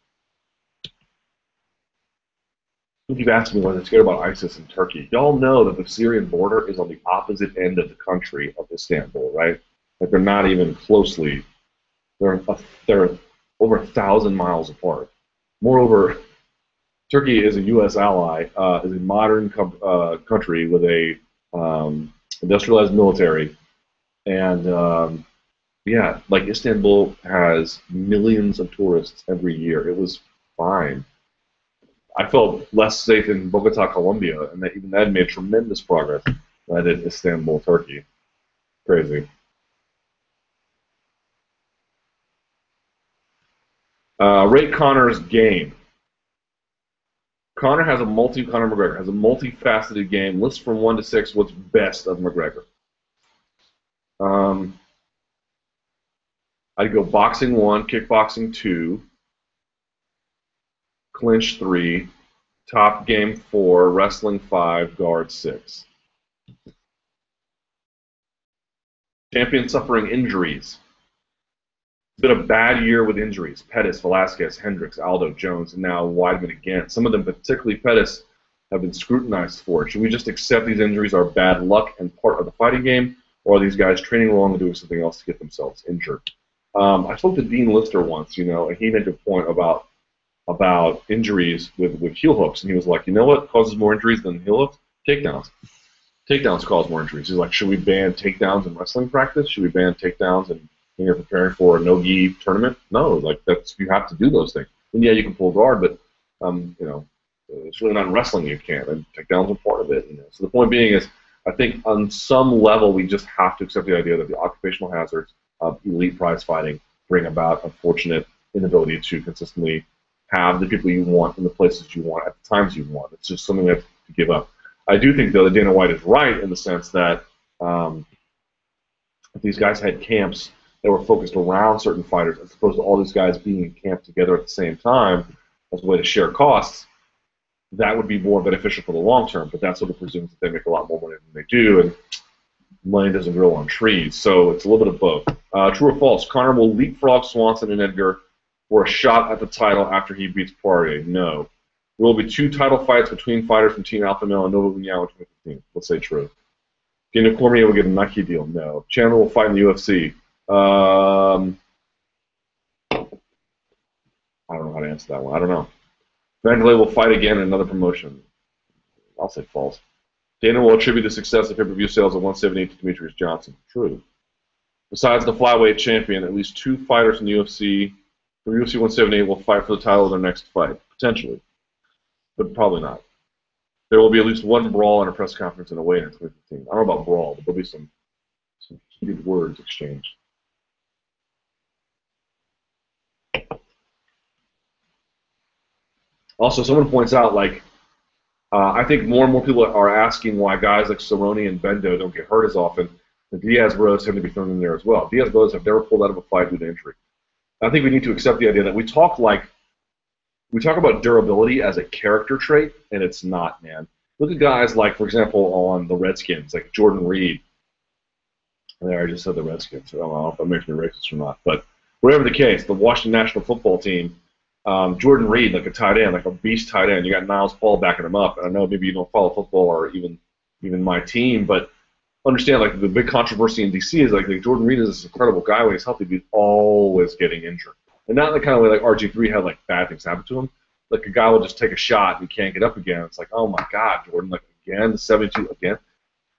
You've asked me why they're scared about ISIS in Turkey. Y'all know that the Syrian border is on the opposite end of the country of Istanbul, right? Like, they're not even closely. They're over 1,000 miles apart. Moreover, Turkey is a U.S. ally, is a modern country with a industrialized military, and yeah, like, Istanbul has millions of tourists every year. It was fine. I felt less safe in Bogota, Colombia, and even that made tremendous progress than I did Istanbul, Turkey. Crazy. Rate Connor's game. Conor McGregor has a multifaceted game. List from 1 to 6 what's best of McGregor. I'd go boxing 1, kickboxing 2, clinch 3, top game 4, wrestling 5, guard 6. Champion suffering injuries. It's been a bad year with injuries. Pettis, Velasquez, Hendricks, Aldo, Jones, and now Weidman again. Some of them, particularly Pettis, have been scrutinized for it. Should we just accept these injuries are bad luck and part of the fighting game, or are these guys training wrong and doing something else to get themselves injured? I spoke to Dean Lister once, and he made a point about about injuries with heel hooks, and he was like, you know what causes more injuries than heel hooks? Takedowns. Takedowns cause more injuries. He's like, should we ban takedowns in wrestling practice? Should we ban takedowns when you're preparing for a no-gi tournament? No, like you have to do those things. And yeah, you can pull guard, but it's really not in wrestling you can't. And takedowns are part of it. So the point being is, I think on some level we just have to accept the idea that the occupational hazards of elite prize fighting bring about unfortunate inability to consistently have the people you want in the places you want at the times you want. It's just something we have to give up. I do think, though, that Dana White is right in the sense that if these guys had camps that were focused around certain fighters as opposed to all these guys being in camp together at the same time as a way to share costs, that would be more beneficial for the long term. But that sort of presumes that they make a lot more money than they do, and money doesn't grow on trees. So it's a little bit of both. True or false? Conor will leapfrog Swanson and Edgar for a shot at the title after he beats Poirier. No. There will be 2 title fights between fighters from Team Alpha Male and Nova União in 2015. Let's say true. Daniel Cormier will get a Nike deal. No. Chandler will fight in the UFC. I don't know how to answer that one. I don't know. Wanderlei will fight again in another promotion. I'll say false. Dana will attribute the success of pay-per-view sales of 178 to Demetrius Johnson. True. Besides the flyweight champion, at least 2 fighters from the UFC, from UFC 178, will fight for the title of their next fight. Potentially. But probably not. There will be at least 1 brawl and a press conference in a weigh-in in 2015. I don't know about brawl, but there'll be some heated words exchanged. Also, someone points out, I think more and more people are asking why guys like Cerrone and Bendo don't get hurt as often. The Diaz brothers tend to be thrown in there as well. Diaz brothers have never pulled out of a fight due to injury. I think we need to accept the idea that we talk about durability as a character trait, and it's not, man. Look at guys like, for example, on the Redskins, like Jordan Reed. There, I just said the Redskins. I don't know if that makes me racist or not. But whatever the case, the Washington National Football Team, Jordan Reed, like a tight end, like a beast tight end. You got Niles Paul backing him up. And I know maybe you don't follow football or even my team, but understand, like, the big controversy in D.C. is, like Jordan Reed is this incredible guy when he's healthy, but he's always getting injured. And not the kind of way like RG3 had, like, bad things happen to him. Like, a guy will just take a shot and he can't get up again. It's like, oh, my God, Jordan, like, again, the 72 again.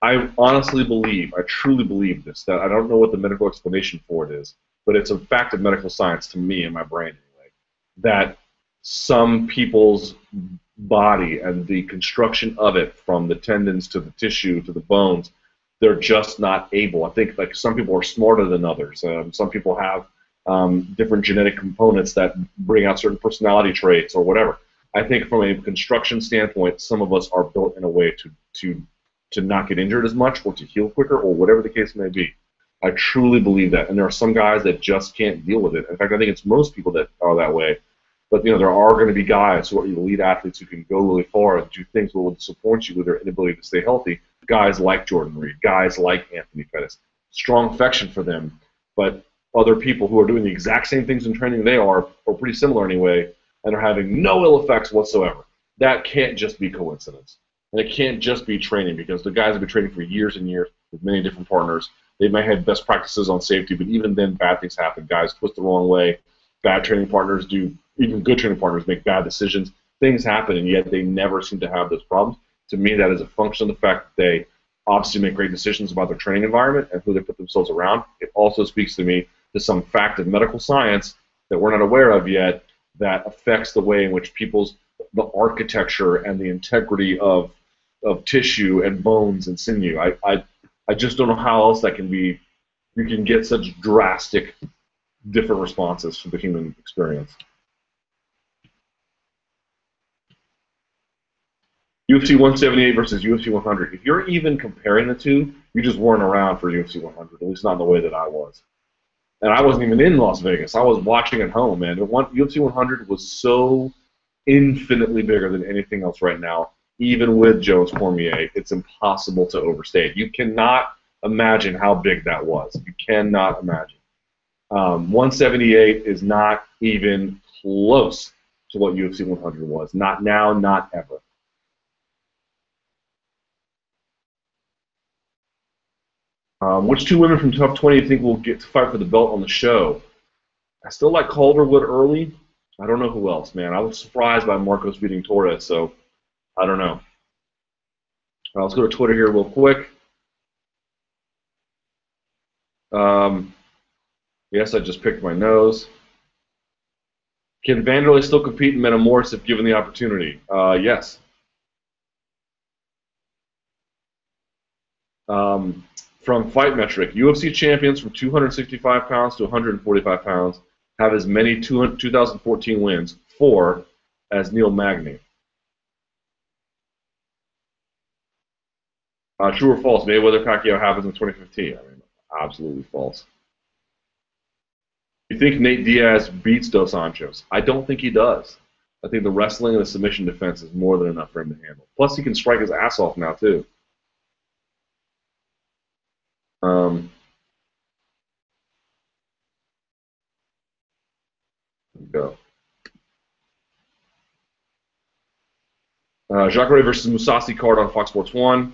I honestly believe, I truly believe this, that I don't know what the medical explanation for it is, but it's a fact of medical science to me in my brain anyway, that some people's body and the construction of it, from the tendons to the tissue to the bones, they're just not able. I think, like, some people are smarter than others. Some people have different genetic components that bring out certain personality traits or whatever. I think from a construction standpoint, some of us are built in a way to not get injured as much or to heal quicker or whatever the case may be. I truly believe that, and there are some guys that just can't deal with it. In fact, I think it's most people that are that way. But, you know, there are going to be guys who are elite athletes who can go really far and do things that will disappoint you with their inability to stay healthy. Guys like Jordan Reed, guys like Anthony Pettis. Strong affection for them, but other people who are doing the exact same things in training they are, or pretty similar anyway, and are having no ill effects whatsoever. That can't just be coincidence. And it can't just be training, because the guys have been training for years and years with many different partners. They might have best practices on safety, but even then bad things happen. Guys twist the wrong way. Bad training partners do, even good training partners make bad decisions. Things happen, and yet they never seem to have those problems. To me, that is a function of the fact that they obviously make great decisions about their training environment and who they put themselves around. It also speaks to me to some fact of medical science that we're not aware of yet that affects the way in which the architecture and the integrity of tissue and bones and sinew. I just don't know how else that can be. You can get such drastic different responses to the human experience. UFC 178 versus UFC 100. If you're even comparing the two, you just weren't around for UFC 100, at least not in the way that I was. And I wasn't even in Las Vegas. I was watching at home, man. UFC 100 was so infinitely bigger than anything else right now, even with Jones Cormier. It's impossible to overstate. You cannot imagine how big that was. You cannot imagine. 178 is not even close to what UFC 100 was. Not now, not ever. Which 2 women from top 20 do you think will get to fight for the belt on the show? I still like Calderwood early. I don't know who else, man. I was surprised by Marcos beating Torres, so I don't know. Let's go to Twitter here real quick. Yes, I just picked my nose. Can Wanderlei still compete in Metamoris if given the opportunity? Yes. From Fight Metric, UFC champions from 265 pounds to 145 pounds have as many 2014 wins, 4, as Neil Magny. True or false? Mayweather Pacquiao happens in 2015. I mean, absolutely false. You think Nate Diaz beats Dos Anjos? I don't think he does. I think the wrestling and the submission defense is more than enough for him to handle. Plus, he can strike his ass off now, too. Go. Jacare versus Mousasi card on Fox Sports 1.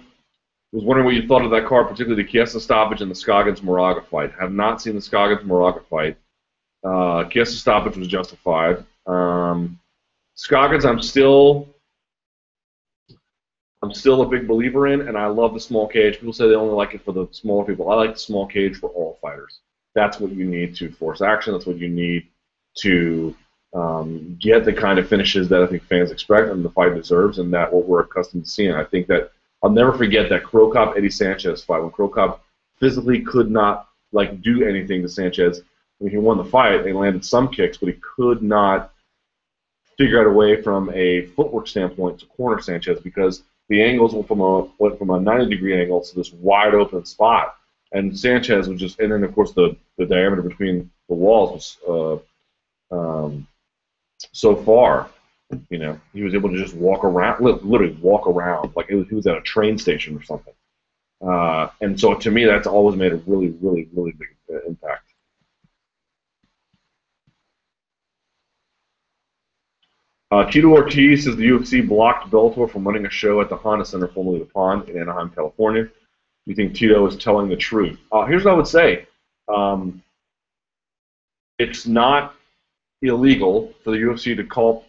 Was wondering what you thought of that card, particularly the Chiesa stoppage and the Scoggins-Moraga fight. Have not seen the Scoggins-Moraga fight. Chiesa stoppage was justified. Scoggins, I'm still a big believer in, and I love the small cage. People say they only like it for the smaller people. I like the small cage for all fighters. That's what you need to force action. That's what you need to get the kind of finishes that I think fans expect and the fight deserves, and that what we're accustomed to seeing. I think that I'll never forget that Cro Cop Eddie Sanchez fight when Cro Cop physically could not do anything to Sanchez. I mean, he won the fight. They landed some kicks, but he could not figure out a way from a footwork standpoint to corner Sanchez because the angles went from a 90-degree angle to this wide open spot, and Sanchez was just, and then of course the diameter between the walls was so far, you know, he was able to just walk around, literally walk around like he was at a train station or something. And so to me, that's always made a really, really, really big impact. Tito Ortiz says the UFC blocked Bellator from running a show at the Honda Center, formerly the Pond, in Anaheim, California. Do you think Tito is telling the truth? Here's what I would say. It's not illegal for the UFC to call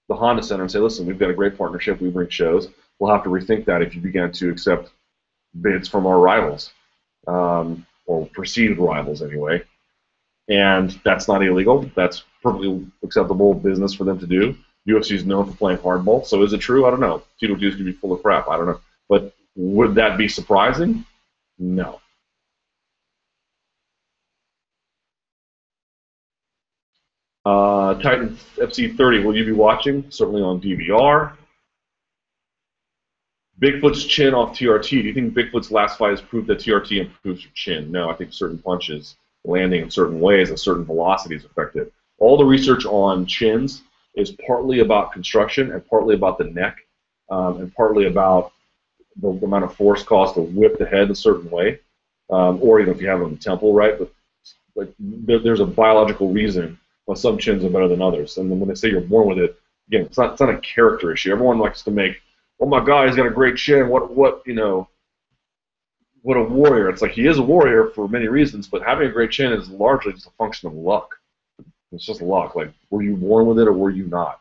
the Honda Center and say, listen, we've got a great partnership, we bring shows. We'll have to rethink that if you begin to accept bids from our rivals, or perceived rivals anyway. And that's not illegal. That's perfectly acceptable business for them to do. UFC is known for playing hardball, so is it true? I don't know. Tito Ortiz could be full of crap. I don't know. But would that be surprising? No. Titan FC 30, will you be watching? Certainly on DVR. Bigfoot's chin off TRT. Do you think Bigfoot's last fight has proved that TRT improves your chin? No, I think certain punches landing in certain ways and certain velocities affect it. All the research on chins is partly about construction and partly about the neck, and partly about the amount of force caused to whip the head a certain way, or even if you have it on the temple, right? But there's a biological reason why some chins are better than others. And then when they say you're born with it, again, it's not a character issue. Everyone likes to make, oh my God, he's got a great chin. What a warrior. It's like he is a warrior for many reasons, but having a great chin is largely just a function of luck. It's just luck. Like, were you born with it or were you not?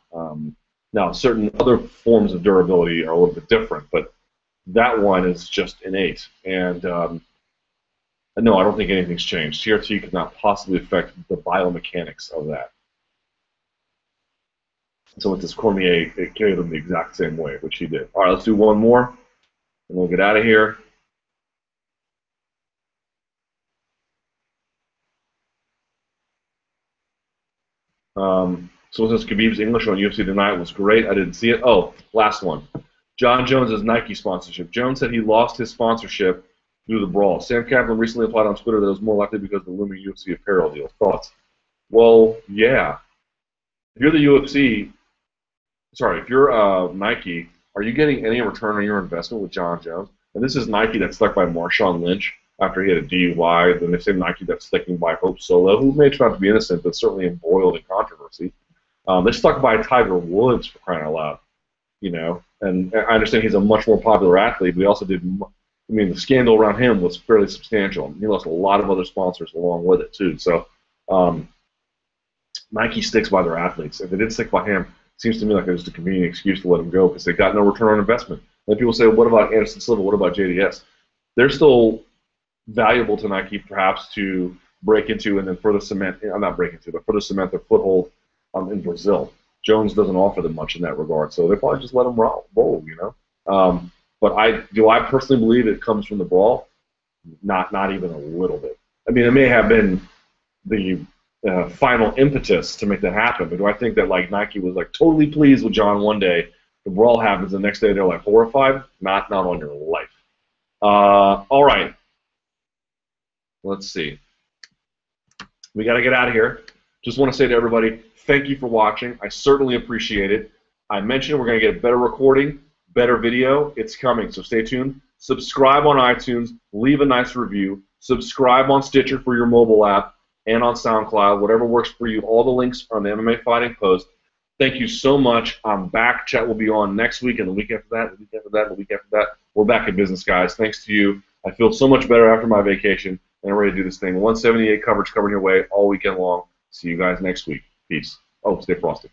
Now, certain other forms of durability are a little bit different, but that one is just innate. And no, I don't think anything's changed. TRT could not possibly affect the biomechanics of that. So with this Cormier, it carried him the exact same way, which he did. All right, let's do one more, and we'll get out of here. So this Khabib's English on UFC tonight was great. I didn't see it. Oh, last one. Jon Jones' Nike sponsorship. Jones said he lost his sponsorship due to the brawl. Sam Kaplan recently applied on Twitter that it was more likely because of the looming UFC apparel deal. Thoughts? Well, yeah. If you're the UFC, sorry, if you're Nike, are you getting any return on your investment with Jon Jones? And this is Nike that's stuck by Marshawn Lynch after he had a DUI. Then they say Nike that's sticking by Hope Solo, who may turn out to be innocent, but certainly embroiled in controversy. They stuck by Tiger Woods, for crying out loud, you know. And I understand he's a much more popular athlete, but he also did. I mean, the scandal around him was fairly substantial. He lost a lot of other sponsors along with it too. So, Nike sticks by their athletes. If they didn't stick by him, it seems to me like it was a convenient excuse to let him go because they got no return on investment. Then people say, what about Anderson Silva? What about JDS? They're still valuable to Nike, perhaps, to break into and then further cement, not break into, but further cement their foothold in Brazil. Jones doesn't offer them much in that regard, so they probably just let him roll, you know. But do I personally believe it comes from the brawl? Not even a little bit. I mean, it may have been the final impetus to make that happen, but do I think that like Nike was like totally pleased with Jon one day, the brawl happens, the next day they're like horrified? Not on your life. All right. Let's see. We got to get out of here. Just want to say to everybody, thank you for watching. I certainly appreciate it. I mentioned we're going to get better recording, better video. It's coming, so stay tuned. Subscribe on iTunes. Leave a nice review. Subscribe on Stitcher for your mobile app and on SoundCloud, whatever works for you. All the links are on the MMA Fighting post. Thank you so much. I'm back. Chat will be on next week and the week after that, the week after that, the week after that. We're back in business, guys. Thanks to you. I feel so much better after my vacation, and I'm ready to do this thing. 178 coverage coming your way all weekend long. See you guys next week. Peace. Oh, stay frosty.